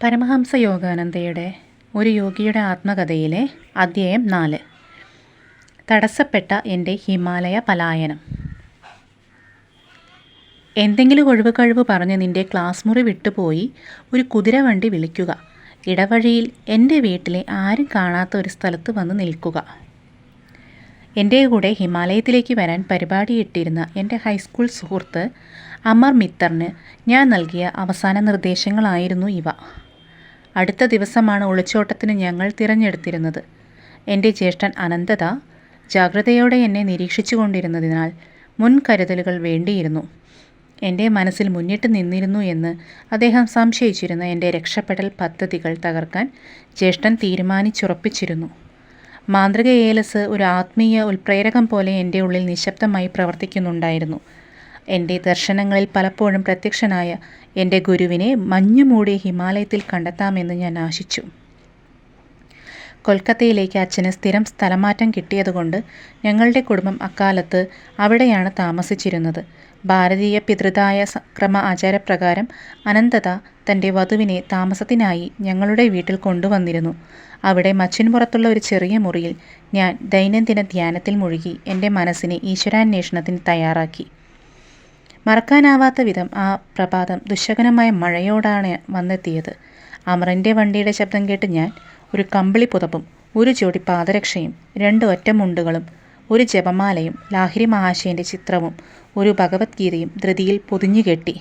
പരമഹംസ യോഗാനന്ദയുടെ ഒരു യോഗിയുടെ ആത്മകഥയിലെ അധ്യായം 4. തടസ്സപ്പെട്ട എൻ്റെ ഹിമാലയ പലായനം. എന്തെങ്കിലും ഒഴിവുകഴിവ് പറഞ്ഞ് നിൻ്റെ ക്ലാസ് മുറി വിട്ടുപോയി ഒരു കുതിരവണ്ടി വിളിക്കുക. ഇടവഴിയിൽ എൻ്റെ വീട്ടിലെ ആരും കാണാത്ത ഒരു സ്ഥലത്ത് വന്ന് നിൽക്കുക. എൻ്റെ കൂടെ ഹിമാലയത്തിലേക്ക് വരാൻ പരിപാടിയിട്ടിരുന്ന എൻ്റെ ഹൈസ്കൂൾ സുഹൃത്ത് അമർ മിത്തറിന് ഞാൻ നൽകിയ അവസാന നിർദ്ദേശങ്ങളായിരുന്നു ഇവ. അടുത്ത ദിവസമാണ് ഒളിച്ചോട്ടത്തിന് ഞങ്ങൾ തിരഞ്ഞെടുത്തിരുന്നത്. എൻ്റെ ജ്യേഷ്ഠൻ അനന്തത ജാഗ്രതയോടെ എന്നെ നിരീക്ഷിച്ചു കൊണ്ടിരുന്നതിനാൽ മുൻകരുതലുകൾ വേണ്ടിയിരുന്നു. എൻ്റെ മനസ്സിൽ മുന്നിട്ട് നിന്നിരുന്നു എന്ന് അദ്ദേഹം സംശയിച്ചിരുന്ന എൻ്റെ രക്ഷപ്പെടൽ പദ്ധതികൾ തകർക്കാൻ ജ്യേഷ്ഠൻ തീരുമാനിച്ചുറപ്പിച്ചിരുന്നു. മാന്ത്രിക ഏലസ് ഒരു ആത്മീയ ഉൽപ്രേരകം പോലെ എൻ്റെ ഉള്ളിൽ നിശബ്ദമായി പ്രവർത്തിക്കുന്നുണ്ടായിരുന്നു. എൻ്റെ ദർശനങ്ങളിൽ പലപ്പോഴും പ്രത്യക്ഷനായ എൻ്റെ ഗുരുവിനെ മഞ്ഞുമൂടി ഹിമാലയത്തിൽ കണ്ടെത്താമെന്ന് ഞാൻ ആശിച്ചു. കൊൽക്കത്തയിലേക്ക് അച്ഛന് സ്ഥിരം സ്ഥലമാറ്റം കിട്ടിയതുകൊണ്ട് ഞങ്ങളുടെ കുടുംബം അക്കാലത്ത് അവിടെയാണ് താമസിച്ചിരുന്നത്. ഭാരതീയ പിതൃതായ ക്രമ ആചാരപ്രകാരം അനന്തത തൻ്റെ വധുവിനെ താമസത്തിനായി ഞങ്ങളുടെ വീട്ടിൽ കൊണ്ടുവന്നിരുന്നു. അവിടെ മച്ചിൻപുറത്തുള്ള ഒരു ചെറിയ മുറിയിൽ ഞാൻ ദൈനംദിന ധ്യാനത്തിൽ മുഴുകി എൻ്റെ മനസ്സിനെ ഈശ്വരാന്വേഷണത്തിന് തയ്യാറാക്കി. മറക്കാനാവാത്ത വിധം ആ പ്രഭാതം ദുശകനമായ മഴയോടാണ് വന്നെത്തിയത്. അമറിൻ്റെ വണ്ടിയുടെ ശബ്ദം കേട്ട് ഞാൻ ഒരു കമ്പിളി പുതപ്പും ഒരു ജോഡി പാദരക്ഷയും 2 ഒറ്റമുണ്ടുകളും ഒരു ജപമാലയും ലാഹിരി മഹാശയൻ്റെ ചിത്രവും ഒരു ഭഗവത്ഗീതയും ധൃതിയിൽ പൊതിഞ്ഞുകെട്ടി.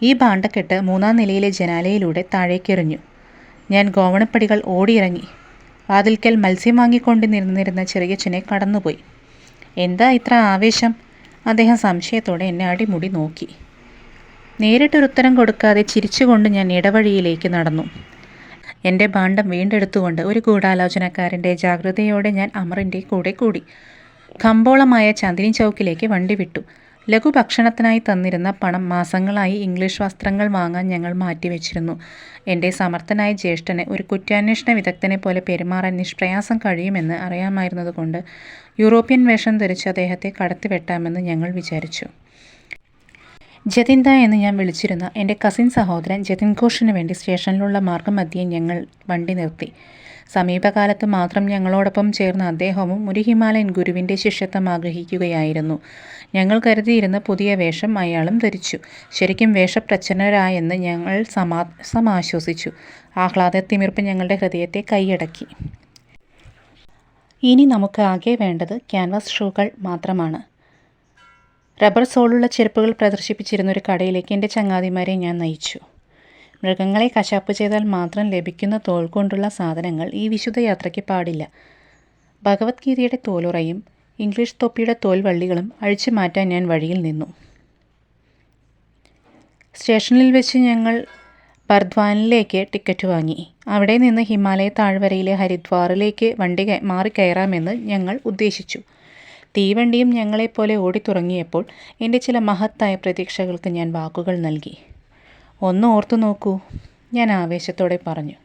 ഈ ഭാണ്ഡക്കെട്ട് 3-ാം നിലയിലെ ജനാലയിലൂടെ താഴേക്കെറിഞ്ഞു. ഞാൻ ഗോവണപ്പടികൾ ഓടിയിറങ്ങി. വാതിൽക്കൽ മത്സ്യം വാങ്ങിക്കൊണ്ട് നിന്നിരുന്ന ചെറിയച്ഛനെ കടന്നുപോയി. എന്താ ഇത്ര ആവേശം? അദ്ദേഹം സംശയത്തോടെ എന്നെ അടിമുടി നോക്കി. നേരിട്ടൊരുത്തരം കൊടുക്കാതെ ചിരിച്ചുകൊണ്ട് ഞാൻ ഇടവഴിയിലേക്ക് നടന്നു. എൻ്റെ ഭാണ്ഡം വീണ്ടെടുത്തുകൊണ്ട് ഒരു ഗൂഢാലോചനക്കാരൻ്റെ ജാഗ്രതയോടെ ഞാൻ അമറിൻ്റെ കൂടെ കൂടി. കമ്പോളമായ ചാന്ദിനി ചൗക്കിലേക്ക് വണ്ടി വിട്ടു. ലഘുഭക്ഷണത്തിനായി തന്നിരുന്ന പണം മാസങ്ങളായി ഇംഗ്ലീഷ് വസ്ത്രങ്ങൾ വാങ്ങാൻ ഞങ്ങൾ മാറ്റിവെച്ചിരുന്നു. എൻ്റെ സമർത്ഥനായ ജ്യേഷ്ഠന് ഒരു കുറ്റാന്വേഷണ വിദഗ്ധനെ പോലെ പെരുമാറാൻ നിഷ്പ്രയാസം കഴിയുമെന്ന് അറിയാമായിരുന്നതുകൊണ്ട് യൂറോപ്യൻ വേഷം ധരിച്ച് അദ്ദേഹത്തെ കടത്തിവെട്ടാമെന്ന് ഞങ്ങൾ വിചാരിച്ചു. ജതിൻദ എന്ന് ഞാൻ വിളിച്ചിരുന്ന എൻ്റെ കസിൻ സഹോദരൻ ജതിൻ ഘോഷിന് വേണ്ടി സ്റ്റേഷനിലുള്ള മാർഗ്ഗമധ്യേ ഞങ്ങൾ വണ്ടി നിർത്തി. സമീപകാലത്ത് മാത്രം ഞങ്ങളോടൊപ്പം ചേർന്ന അദ്ദേഹവും ഒരു ഹിമാലയൻ ഗുരുവിൻ്റെ ശിഷ്യത്വം ആഗ്രഹിക്കുകയായിരുന്നു. ഞങ്ങൾ കരുതിയിരുന്ന പുതിയ വേഷം അയാളും ധരിച്ചു. ശരിക്കും വേഷപ്രച്ഛന്നരായെന്ന് ഞങ്ങൾ സമാശ്വസിച്ചു. ആഹ്ലാദത്തിമിർപ്പ് ഞങ്ങളുടെ ഹൃദയത്തെ കൈയടക്കി. ഇനി നമുക്ക് ആകെ വേണ്ടത് ക്യാൻവാസ് ഷൂകൾ മാത്രമാണ്. റബ്ബർ സോളുള്ള ചെരുപ്പുകൾ പ്രദർശിപ്പിച്ചിരുന്ന ഒരു കടയിലേക്ക് എൻ്റെ ചങ്ങാതിമാരെ ഞാൻ നയിച്ചു. മൃഗങ്ങളെ കശാപ്പ് ചെയ്താൽ മാത്രം ലഭിക്കുന്ന തോൽ കൊണ്ടുള്ള സാധനങ്ങൾ ഈ വിശുദ്ധ യാത്രയ്ക്ക് പാടില്ല. ഭഗവത്ഗീതയുടെ തോലുറയും ഇംഗ്ലീഷ് തൊപ്പിയുടെ തോൽവള്ളികളും അഴിച്ചു മാറ്റാൻ ഞാൻ വഴിയിൽ നിന്നു. സ്റ്റേഷനിൽ വെച്ച് ഞങ്ങൾ ബർദ്വാനിലേക്ക് ടിക്കറ്റ് വാങ്ങി. അവിടെ നിന്ന് ഹിമാലയ താഴ്വരയിലെ ഹരിദ്വാറിലേക്ക് വണ്ടി മാറിക്കയറാമെന്ന് ഞങ്ങൾ ഉദ്ദേശിച്ചു. തീവണ്ടിയും ഞങ്ങളെപ്പോലെ ഓടിത്തുടങ്ങിയപ്പോൾ എൻ്റെ ചില മഹത്തായ പ്രതീക്ഷകൾക്ക് ഞാൻ വാക്കുകൾ നൽകി. ഒന്ന് ഓർത്തു നോക്കൂ, ഞാൻ ആവേശത്തോടെ പറഞ്ഞു.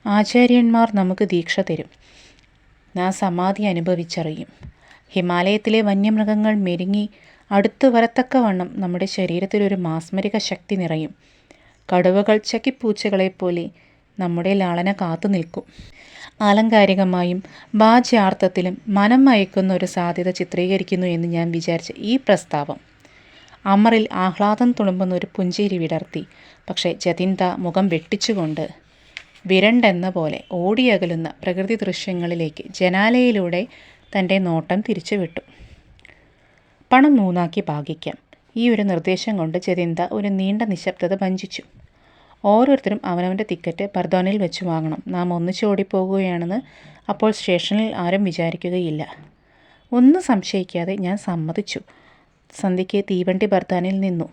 ആചാര്യന്മാർ നമുക്ക് ദീക്ഷ തരും. നാം സമാധി അനുഭവിച്ചറിയും. ഹിമാലയത്തിലെ വന്യമൃഗങ്ങൾ മെരുങ്ങി അടുത്തു വരത്തക്കവണ്ണം നമ്മുടെ ശരീരത്തിലൊരു മാസ്മരിക ശക്തി നിറയും. കടുവകൾ ചക്കിപ്പൂച്ചകളെപ്പോലെ നമ്മുടെ ലാളന കാത്തു നിൽക്കും. ആലങ്കാരികമായും ബാഹ്യാർത്ഥത്തിലും മനം മയക്കുന്ന ഒരു സാധ്യത ചിത്രീകരിക്കുന്നു എന്ന് ഞാൻ വിചാരിച്ച ഈ പ്രസ്താവം അമറിൽ ആഹ്ലാദം തുളുമ്പുന്ന ഒരു പുഞ്ചിരി വിടർത്തി. പക്ഷേ ജതിൻദ മുഖം വെട്ടിച്ചുകൊണ്ട് വിരണ്ടെന്ന പോലെ ഓടിയകലുന്ന പ്രകൃതി ദൃശ്യങ്ങളിലേക്ക് ജനാലയിലൂടെ തൻ്റെ നോട്ടം തിരിച്ചുവിട്ടു. പണം 3ആക്കി ഭാഗിക്കാം. ഈ ഒരു നിർദ്ദേശം കൊണ്ട് ജതിൻദ ഒരു നീണ്ട നിശബ്ദത ഭഞ്ജിച്ചു. ഓരോരുത്തരും അവനവൻ്റെ ടിക്കറ്റ് ബർദ്വാനിൽ വെച്ച് വാങ്ങണം. നാം ഒന്നിച്ച് ഓടിപ്പോകുകയാണെന്ന് അപ്പോൾ സ്റ്റേഷനിൽ ആരും വിചാരിക്കുകയില്ല. ഒന്നും സംശയിക്കാതെ ഞാൻ സമ്മതിച്ചു. സന്ധ്യയ്ക്ക് തീവണ്ടി ബർദ്വാനിൽ നിന്നു.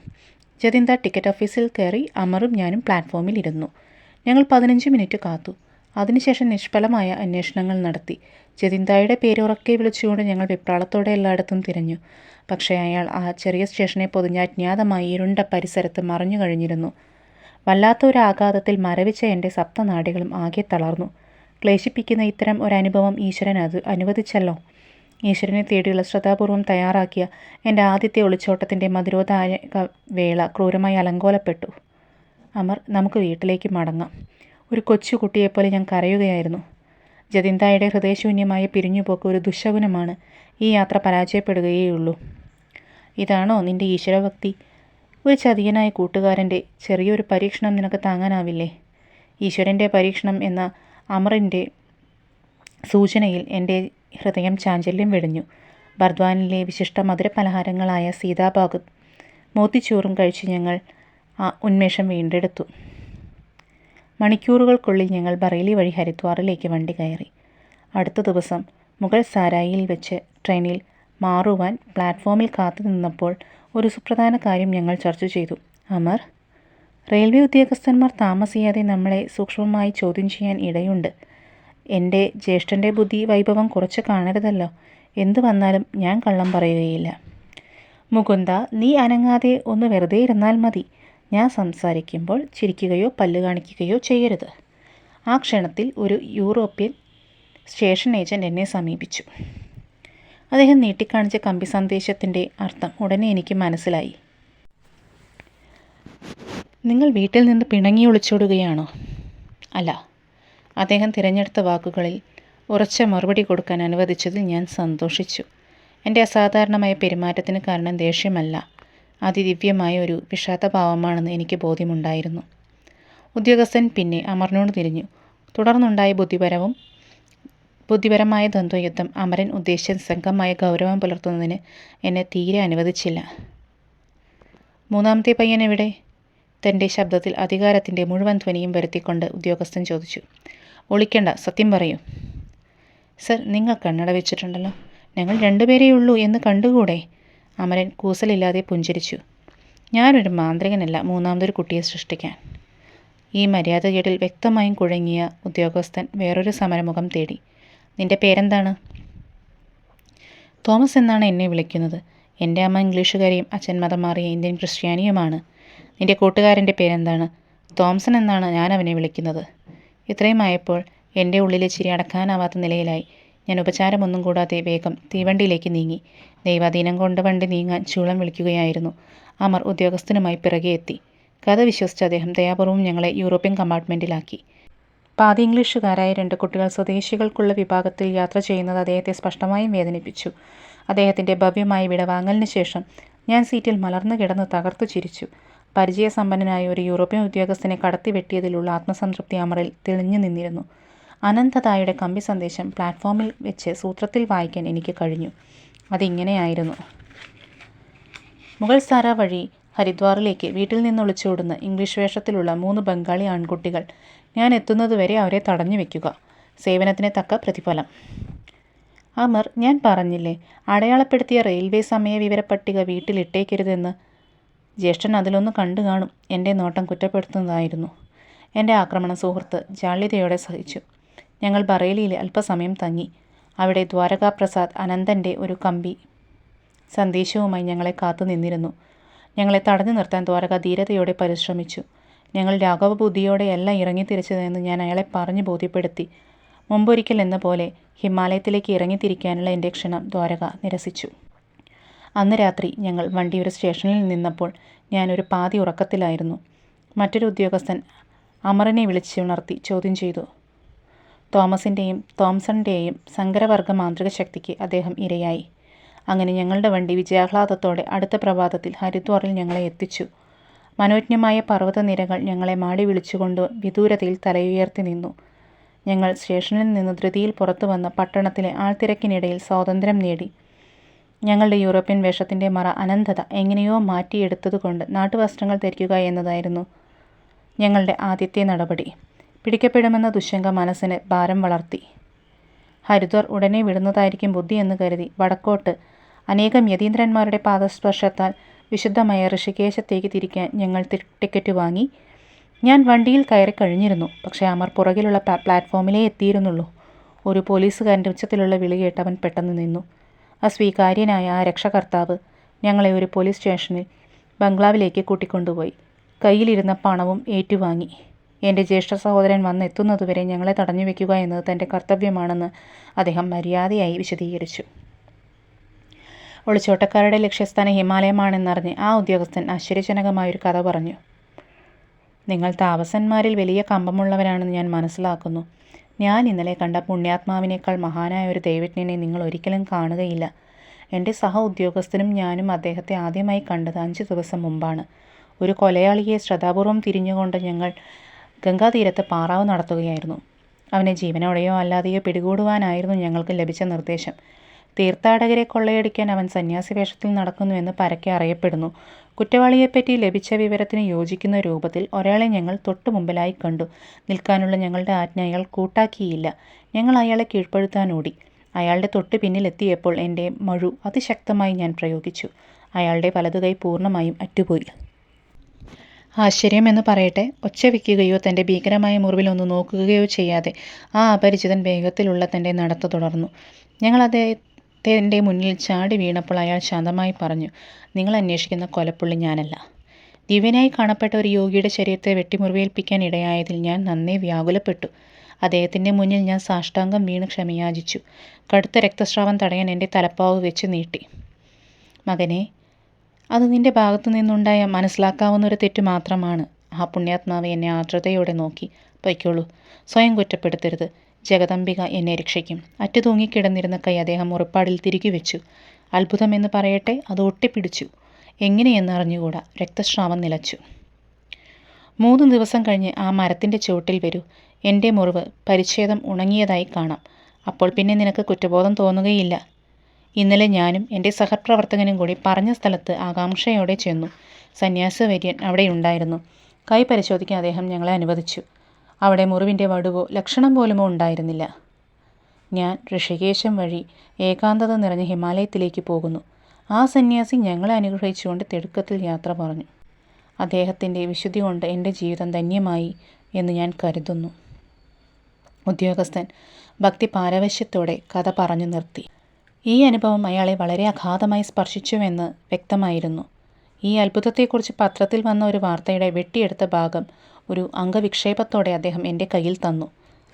ജതിൻദ ടിക്കറ്റ് ഓഫീസിൽ കയറി. അമറും ഞാനും പ്ലാറ്റ്ഫോമിൽ ഇരുന്നു. ഞങ്ങൾ 15 മിനിറ്റ് കാത്തു. അതിനുശേഷം നിഷ്ഫലമായ അന്വേഷണങ്ങൾ നടത്തി. ജതിൻദയുടെ പേരുറക്കെ വിളിച്ചുകൊണ്ട് ഞങ്ങൾ വെപ്രാളത്തോടെ എല്ലായിടത്തും തിരഞ്ഞു. പക്ഷേ അയാൾ ആ ചെറിയ സ്റ്റേഷനെ പൊതിഞ്ഞ അജ്ഞാതമായി ഇരുണ്ട പരിസരത്ത് മറഞ്ഞു കഴിഞ്ഞിരുന്നു. വല്ലാത്ത ഒരു ആഘാതത്തിൽ മരവിച്ച എൻ്റെ സപ്തനാഡികളും ആകെ തളർന്നു. ക്ലേശിപ്പിക്കുന്ന ഇത്തരം ഒരനുഭവം ഈശ്വരൻ അനുവദിച്ചല്ലോ. ഈശ്വരനെ തേടിയുള്ള ശ്രദ്ധാപൂർവം തയ്യാറാക്കിയ എൻ്റെ ആദ്യത്തെ ഒളിച്ചോട്ടത്തിൻ്റെ മധുരോദായക വേള ക്രൂരമായി അലങ്കോലപ്പെട്ടു. അമർ, നമുക്ക് വീട്ടിലേക്ക് മടങ്ങാം. ഒരു കൊച്ചു കുട്ടിയെപ്പോലെ ഞാൻ കരയുകയായിരുന്നു. ജതിന്ദയുടെ ഹൃദയശൂന്യമായ പിരിഞ്ഞുപോക്ക് ഒരു ദുശ്ശകുനമാണ്. ഈ യാത്ര പരാജയപ്പെടുകയേയുള്ളൂ. ഇതാണോ നിന്റെ ഈശ്വരഭക്തി? ഒരു ചതിയനായ കൂട്ടുകാരൻ്റെ ചെറിയൊരു പരീക്ഷണം നിനക്ക് താങ്ങാനാവില്ലേ? ഈശ്വരൻ്റെ പരീക്ഷണം എന്ന അമറിൻ്റെ സൂചനയിൽ എൻ്റെ ഹൃദയം ചാഞ്ചല്യം വെടിഞ്ഞു. ബർദ്വാനിലെ വിശിഷ്ട മധുരപലഹാരങ്ങളായ സീതാഭാഗും മോത്തിച്ചോറും കഴിച്ച് ഞങ്ങൾ ആ ഉന്മേഷം വീണ്ടെടുത്തു. മണിക്കൂറുകൾക്കുള്ളിൽ ഞങ്ങൾ ബറേലി വഴി ഹരിദ്വാറിലേക്ക് വണ്ടി കയറി. അടുത്ത ദിവസം മുഗൾ സാരായിൽ വെച്ച് ട്രെയിനിൽ മാറുവാൻ പ്ലാറ്റ്ഫോമിൽ കാത്തു നിന്നപ്പോൾ ഒരു സുപ്രധാന കാര്യം ഞങ്ങൾ ചർച്ച ചെയ്തു. അമർ, റെയിൽവേ ഉദ്യോഗസ്ഥന്മാർ താമസിയാതെ നമ്മളെ സൂക്ഷ്മമായി ചോദ്യം ചെയ്യാൻ ഇടയുണ്ട്. എൻ്റെ ജ്യേഷ്ഠൻ്റെ ബുദ്ധി വൈഭവം കുറച്ച് കാണരുതല്ലോ. എന്തു വന്നാലും ഞാൻ കള്ളം പറയുകയില്ല. മുകുന്ദ, നീ അനങ്ങാതെ ഒന്ന് വെറുതെ ഇരുന്നാൽ മതി. ഞാൻ സംസാരിക്കുമ്പോൾ ചിരിക്കുകയോ പല്ല് കാണിക്കുകയോ ചെയ്യരുത്. ആ ക്ഷണത്തിൽ ഒരു യൂറോപ്യൻ സ്റ്റേഷൻ ഏജൻറ് എന്നെ സമീപിച്ചു. അദ്ദേഹം നീട്ടിക്കാണിച്ച കമ്പി സന്ദേശത്തിൻ്റെ അർത്ഥം ഉടനെ എനിക്ക് മനസ്സിലായി. നിങ്ങൾ വീട്ടിൽ നിന്ന് പിണങ്ങി ഒളിച്ചോടുകയാണോ? അല്ല. അദ്ദേഹം തിരഞ്ഞെടുത്ത വാക്കുകളിൽ ഉറച്ച മറുപടി കൊടുക്കാൻ അനുവദിച്ചതിൽ ഞാൻ സന്തോഷിച്ചു. എൻ്റെ അസാധാരണമായ പെരുമാറ്റത്തിന് കാരണം ദേഷ്യമല്ല, അതിദിവ്യമായ ഒരു വിഷാദഭാവമാണെന്ന് എനിക്ക് ബോധ്യമുണ്ടായിരുന്നു. ഉദ്യോഗസ്ഥൻ പിന്നെ അമറിനോട് തിരിഞ്ഞു. തുടർന്നുണ്ടായ ബുദ്ധിപരമായ ദ്വന്ദ്വയുദ്ധം അമരൻ ഉദ്ദേശിച്ച നിസ്സംഗമായ ഗൗരവം പുലർത്തുന്നതിന് എന്നെ തീരെ അനുവദിച്ചില്ല. മൂന്നാമത്തെ പയ്യൻ എവിടെ? തൻ്റെ ശബ്ദത്തിൽ അധികാരത്തിൻ്റെ മുഴുവൻ ധ്വനിയും വരുത്തിക്കൊണ്ട് ഉദ്യോഗസ്ഥൻ ചോദിച്ചു. ഒളിക്കണ്ട, സത്യം പറയൂ. സർ, നിങ്ങൾ കണ്ണട വെച്ചിട്ടുണ്ടല്ലോ. ഞങ്ങൾ 2 പേരേയുള്ളൂ എന്ന് കണ്ടുകൂടെ? അമരൻ കൂസലില്ലാതെ പുഞ്ചിരിച്ചു. ഞാനൊരു മാന്ത്രികനല്ല മൂന്നാമതൊരു കുട്ടിയെ സൃഷ്ടിക്കാൻ. ഈ മര്യാദകേടിൽ വ്യക്തമായും കുഴങ്ങിയ ഉദ്യോഗസ്ഥൻ വേറൊരു സമരമുഖം തേടി. നിന്റെ പേരെന്താണ്? തോമസ് എന്നാണ് എന്നെ വിളിക്കുന്നത്. എൻ്റെ അമ്മ ഇംഗ്ലീഷുകാരിയും അച്ഛൻ മതം മാറിയ ഇന്ത്യൻ ക്രിസ്ത്യാനിയുമാണ്. നിന്റെ കൂട്ടുകാരൻ്റെ പേരെന്താണ്? തോംസൺ എന്നാണ് ഞാൻ അവനെ വിളിക്കുന്നത്. ഇത്രയും ആയപ്പോൾ എൻ്റെ ഉള്ളിലെ ചിരി അടക്കാനാവാത്ത നിലയിലായി. ഞാൻ ഉപചാരമൊന്നും കൂടാതെ വേഗം തീവണ്ടിയിലേക്ക് നീങ്ങി. ദൈവാധീനം കൊണ്ട് വണ്ടി നീങ്ങാൻ ചൂളം വിളിക്കുകയായിരുന്നു. അമർ ഉദ്യോഗസ്ഥനുമായി പിറകെ എത്തി. കഥ വിശ്വസിച്ച അദ്ദേഹം ദയാപൂർവം ഞങ്ങളെ യൂറോപ്യൻ കമ്പാർട്ട്മെൻറ്റിലാക്കി. പാതി ഇംഗ്ലീഷുകാരായ 2 കുട്ടികൾ സ്വദേശികൾക്കുള്ള വിഭാഗത്തിൽ യാത്ര ചെയ്യുന്നത് അദ്ദേഹത്തെ സ്പഷ്ടമായും വേദനിപ്പിച്ചു. അദ്ദേഹത്തിൻ്റെ ഭവ്യമായ വിടവാങ്ങലിന് ശേഷം ഞാൻ സീറ്റിൽ മലർന്നു കിടന്ന് തകർത്തു ചിരിച്ചു. പരിചയസമ്പന്നനായ ഒരു യൂറോപ്യൻ ഉദ്യോഗസ്ഥനെ കടത്തിവെട്ടിയതിലുള്ള ആത്മസംതൃപ്തി അമറിൽ തെളിഞ്ഞു നിന്നിരുന്നു. അനന്തതായുടെ കമ്പി സന്ദേശം പ്ലാറ്റ്ഫോമിൽ വെച്ച് സൂത്രത്തിൽ വായിക്കാൻ എനിക്ക് കഴിഞ്ഞു. അതിങ്ങനെയായിരുന്നു. മുഗൾ സാര വഴി ഹരിദ്വാറിലേക്ക് വീട്ടിൽ നിന്ന് ഒളിച്ചോടുന്ന ഇംഗ്ലീഷ് വേഷത്തിലുള്ള 3 ബംഗാളി ആൺകുട്ടികൾ. ഞാൻ എത്തുന്നതുവരെ അവരെ തടഞ്ഞു വയ്ക്കുക. സേവനത്തിന് തക്ക പ്രതിഫലം. അമർ, ഞാൻ പറഞ്ഞില്ലേ, അടയാളപ്പെടുത്തിയ റെയിൽവേ സമയ വിവരപ്പട്ടിക വീട്ടിലിട്ടേക്കരുതെന്ന്. ജ്യേഷ്ഠൻ അതിലൊന്ന് കണ്ടു കാണും. എൻ്റെ നോട്ടം കുറ്റപ്പെടുത്തുന്നതായിരുന്നു. എൻ്റെ ആക്രമണം സുഹൃത്ത് ജാള്യതയോടെ സഹിച്ചു. ഞങ്ങൾ ബറേലിയിൽ അല്പസമയം തങ്ങി. അവിടെ ദ്വാരകാപ്രസാദ് അനന്തൻ്റെ ഒരു കമ്പി സന്ദേശവുമായി ഞങ്ങളെ കാത്തു നിന്നിരുന്നു. ഞങ്ങളെ തടഞ്ഞു നിർത്താൻ ദ്വാരക ധീരതയോടെ പരിശ്രമിച്ചു. ഞങ്ങൾ രാഘവബുദ്ധിയോടെയല്ല ഇറങ്ങിത്തിരിച്ചതെന്ന് ഞാൻ അയാളെ പറഞ്ഞു ബോധ്യപ്പെടുത്തി. മുമ്പൊരിക്കൽ എന്ന പോലെ ഹിമാലയത്തിലേക്ക് ഇറങ്ങിത്തിരിക്കാനുള്ള എൻ്റെ ക്ഷണം ദ്വാരക നിരസിച്ചു. അന്ന് രാത്രി ഞങ്ങൾ വണ്ടി ഒരു സ്റ്റേഷനിൽ നിന്നപ്പോൾ ഞാനൊരു പാതി ഉറക്കത്തിലായിരുന്നു. മറ്റൊരു ഉദ്യോഗസ്ഥൻ അമറിനെ വിളിച്ചുണർത്തി ചോദ്യം ചെയ്തു. തോമസിൻ്റെയും തോംസണിൻ്റെയും സങ്കരവർഗ മാന്ത്രിക ശക്തിക്ക് അദ്ദേഹം ഇരയായി. അങ്ങനെ ഞങ്ങളുടെ വണ്ടി വിജയാഹ്ലാദത്തോടെ അടുത്ത പ്രഭാതത്തിൽ ഹരിദ്വാറിൽ ഞങ്ങളെ എത്തിച്ചു. മനോജ്ഞമായ പർവ്വതനിരകൾ ഞങ്ങളെ മാടി വിളിച്ചുകൊണ്ട് വിദൂരതയിൽ തലയുയർത്തി നിന്നു. ഞങ്ങൾ സ്റ്റേഷനിൽ നിന്ന് ധൃതിയിൽ പുറത്തു വന്ന് പട്ടണത്തിലെ ആൾത്തിരക്കിനിടയിൽ സ്വാതന്ത്ര്യം നേടി. ഞങ്ങളുടെ യൂറോപ്യൻ വേഷത്തിൻ്റെ മറ അനന്തത എങ്ങനെയോ മാറ്റിയെടുത്തതുകൊണ്ട് നാട്ടുവസ്ത്രങ്ങൾ ധരിക്കുക എന്നതായിരുന്നു ഞങ്ങളുടെ ആദ്യത്തെ നടപടി. പിടിക്കപ്പെടുമെന്ന ദുശ്ശങ്ക മനസ്സിന് ഭാരം വളർത്തി. ഹരിദ്വാർ ഉടനെ വിടുന്നതായിരിക്കും ബുദ്ധി എന്ന് കരുതി വടക്കോട്ട് അനേകം യതീന്ദ്രന്മാരുടെ പാദസ്പർശത്താൽ വിശുദ്ധമായ ഋഷികേശത്തേക്ക് തിരിക്കാൻ ഞങ്ങൾ ടിക്കറ്റ് വാങ്ങി. ഞാൻ വണ്ടിയിൽ കയറി കഴിഞ്ഞിരുന്നു. പക്ഷേ അമർ പുറകിലുള്ള പ്ലാറ്റ്ഫോമിലേ എത്തിയിരുന്നുള്ളൂ. ഒരു പോലീസുകാരൻ്റെ ഉച്ചത്തിലുള്ള വിളി കേട്ട് അവൻ പെട്ടെന്ന് നിന്നു. അസ്വീകാര്യനായ ആ രക്ഷകർത്താവ് ഞങ്ങളെ ഒരു പോലീസ് സ്റ്റേഷനിൽ ബംഗ്ലാവിലേക്ക് കൂട്ടിക്കൊണ്ടുപോയി. കയ്യിലിരുന്ന പണവും ഏറ്റുവാങ്ങി. എൻ്റെ ജ്യേഷ്ഠ സഹോദരൻ വന്നെത്തുന്നതുവരെ ഞങ്ങളെ തടഞ്ഞു വയ്ക്കുക എന്നത് തൻ്റെ കർത്തവ്യമാണെന്ന് അദ്ദേഹം മര്യാദയായി വിശദീകരിച്ചു. ഒളിച്ചോട്ടക്കാരുടെ ലക്ഷ്യസ്ഥാനം ഹിമാലയമാണെന്നറിഞ്ഞ് ആ ഉദ്യോഗസ്ഥൻ ആശ്ചര്യജനകമായൊരു കഥ പറഞ്ഞു. നിങ്ങൾ താപസന്മാരിൽ വലിയ കമ്പമുള്ളവരാണെന്ന് ഞാൻ മനസ്സിലാക്കുന്നു. ഞാൻ ഇന്നലെ കണ്ട പുണ്യാത്മാവിനേക്കാൾ മഹാനായ ഒരു ദൈവജ്ഞനെ നിങ്ങൾ ഒരിക്കലും കാണുകയില്ല. എൻ്റെ സഹ ഉദ്യോഗസ്ഥനും ഞാനും അദ്ദേഹത്തെ ആദ്യമായി കണ്ടത് 5 ദിവസം മുമ്പാണ്. ഒരു കൊലയാളിയെ ശ്രദ്ധാപൂർവം തിരിഞ്ഞുകൊണ്ട് ഞങ്ങൾ ഗംഗാതീരത്ത് പാറാവ് നടത്തുകയായിരുന്നു. അവനെ ജീവനോടെയോ അല്ലാതെയോ പിടികൂടുവാനായിരുന്നു ഞങ്ങൾക്ക് ലഭിച്ച നിർദ്ദേശം. തീർത്ഥാടകരെ കൊള്ളയടിക്കാൻ അവൻ സന്യാസി വേഷത്തിൽ നടക്കുന്നുവെന്ന് പരക്കെ അറിയപ്പെടുന്നു. കുറ്റവാളിയെപ്പറ്റി ലഭിച്ച വിവരത്തിന് യോജിക്കുന്ന രൂപത്തിൽ ഒരാളെ ഞങ്ങൾ തൊട്ടു മുമ്പിലായി കണ്ടു. നിൽക്കാനുള്ള ഞങ്ങളുടെ ആജ്ഞ അയാൾ കൂട്ടാക്കിയില്ല. ഞങ്ങൾ അയാളെ കീഴ്പ്പെടുത്താനോടി. അയാളുടെ തൊട്ടു പിന്നിലെത്തിയപ്പോൾ എൻ്റെ മഴു അതിശക്തമായി ഞാൻ പ്രയോഗിച്ചു. അയാളുടെ വലതുകൈ പൂർണ്ണമായും അറ്റുപോയി. ആശ്ചര്യമെന്ന് പറയട്ടെ, ഒച്ച വയ്ക്കുകയോ തൻ്റെ ഭീകരമായ മുറിവിലൊന്ന് നോക്കുകയോ ചെയ്യാതെ ആ അപരിചിതൻ വേഗത്തിലുള്ള തൻ്റെ നടത്ത തുടർന്നു. ഞങ്ങൾ അദ്ദേഹത്തിൻ്റെ മുന്നിൽ ചാടി വീണപ്പോൾ അയാൾ ശാന്തമായി പറഞ്ഞു, നിങ്ങൾ അന്വേഷിക്കുന്ന കൊലപ്പുള്ളി ഞാനല്ല. ദിവ്യനായി കാണപ്പെട്ട ഒരു യോഗിയുടെ ശരീരത്തെ വെട്ടിമുറിവേൽപ്പിക്കാൻ ഇടയായതിൽ ഞാൻ നന്നേ വ്യാകുലപ്പെട്ടു. അദ്ദേഹത്തിൻ്റെ മുന്നിൽ ഞാൻ സാഷ്ടാംഗം വീണ് ക്ഷമയാചിച്ചു. കടുത്ത രക്തസ്രാവം തടയാൻ എൻ്റെ തലപ്പാവ് വെച്ച് നീട്ടി. മകനെ, അത് നിന്റെ ഭാഗത്തു നിന്നുണ്ടായ മനസ്സിലാക്കാവുന്ന ഒരു തെറ്റ് മാത്രമാണ്. ആ പുണ്യാത്മാവ് എന്നെ ആർദ്രതയോടെ നോക്കി. പൊയ്ക്കോളൂ, സ്വയം കുറ്റപ്പെടുത്തരുത്. ജഗദംബിക എന്നെ രക്ഷിക്കും. അറ്റുതൂങ്ങിക്കിടന്നിരുന്ന കൈ അദ്ദേഹം മുറിപ്പാടിൽ തിരികെ വെച്ചു. അത്ഭുതമെന്ന് പറയട്ടെ, അത് ഒട്ടിപ്പിടിച്ചു. എങ്ങനെയെന്നറിഞ്ഞുകൂടാ, രക്തസ്രാവം നിലച്ചു. 3 ദിവസം കഴിഞ്ഞ് ആ മരത്തിൻ്റെ ചുവട്ടിൽ വരൂ. എൻ്റെ മുറിവ് പരിച്ഛേദം ഉണങ്ങിയതായി കാണാം. അപ്പോൾ പിന്നെ നിനക്ക് കുറ്റബോധം തോന്നുകയില്ല. ഇന്നലെ ഞാനും എൻ്റെ സഹപ്രവർത്തകനും കൂടി പറഞ്ഞ സ്ഥലത്ത് ആകാംക്ഷയോടെ ചെന്നു. സന്യാസവര്യൻ അവിടെയുണ്ടായിരുന്നു. കൈ പരിശോധിക്കാൻ അദ്ദേഹം ഞങ്ങളെ അനുവദിച്ചു. അവിടെ മുറിവിൻ്റെ വടുവോ ലക്ഷണം പോലുമോ ഉണ്ടായിരുന്നില്ല. ഞാൻ ഋഷികേശം വഴി ഏകാന്തത നിറഞ്ഞ ഹിമാലയത്തിലേക്ക് പോകുന്നു. ആ സന്യാസി ഞങ്ങളെ അനുഗ്രഹിച്ചുകൊണ്ട് തിടുക്കത്തിൽ യാത്ര പറഞ്ഞു. അദ്ദേഹത്തിൻ്റെ വിശുദ്ധി കൊണ്ട് എൻ്റെ ജീവിതം ധന്യമായി എന്ന് ഞാൻ കരുതുന്നു. ഉദ്യോഗസ്ഥൻ ഭക്തി പാരവശ്യത്തോടെ കഥ പറഞ്ഞു നിർത്തി. ഈ അനുഭവം അയാളെ വളരെ അഗാധമായി സ്പർശിച്ചുവെന്ന് വ്യക്തമായിരുന്നു. ഈ അത്ഭുതത്തെക്കുറിച്ച് പത്രത്തിൽ വന്ന ഒരു വാർത്തയുടെ വെട്ടിയെടുത്ത ഭാഗം ഒരു അംഗവിക്ഷേപത്തോടെ അദ്ദേഹം എൻ്റെ കയ്യിൽ തന്നു.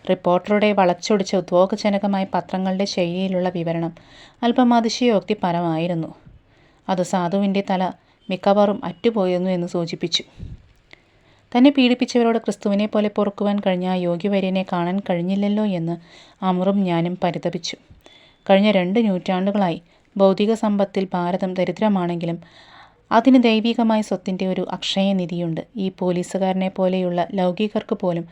റിപ്പോർട്ടറുടെ വളച്ചൊടിച്ച ഉദ്വേഗജനകമായ പത്രങ്ങളുടെ ശൈലിയിലുള്ള വിവരണം അല്പം അതിശയോക്തിപരമായിരുന്നു. അത് സാധുവിൻ്റെ തല മിക്കവാറും അറ്റുപോയിരുന്നു എന്ന് സൂചിപ്പിച്ചു. തന്നെ പീഡിപ്പിച്ചവരോട് ക്രിസ്തുവിനെ പോലെ പൊറുക്കുവാൻ കഴിഞ്ഞ ആ യോഗ്യവര്യനെ കാണാൻ കഴിഞ്ഞില്ലല്ലോ എന്ന് അമറും ഞാനും പരിതപിച്ചു. കഴിഞ്ഞ 2 നൂറ്റാണ്ടുകളായി ഭൗതിക സമ്പത്തിൽ ഭാരതം ദരിദ്രമാണെങ്കിലും അതിന് ദൈവികമായ സ്വത്തിൻ്റെ ഒരു അക്ഷയനിധിയുണ്ട്. ഈ പോലീസുകാരനെ പോലെയുള്ള ലൗകികർക്ക് പോലും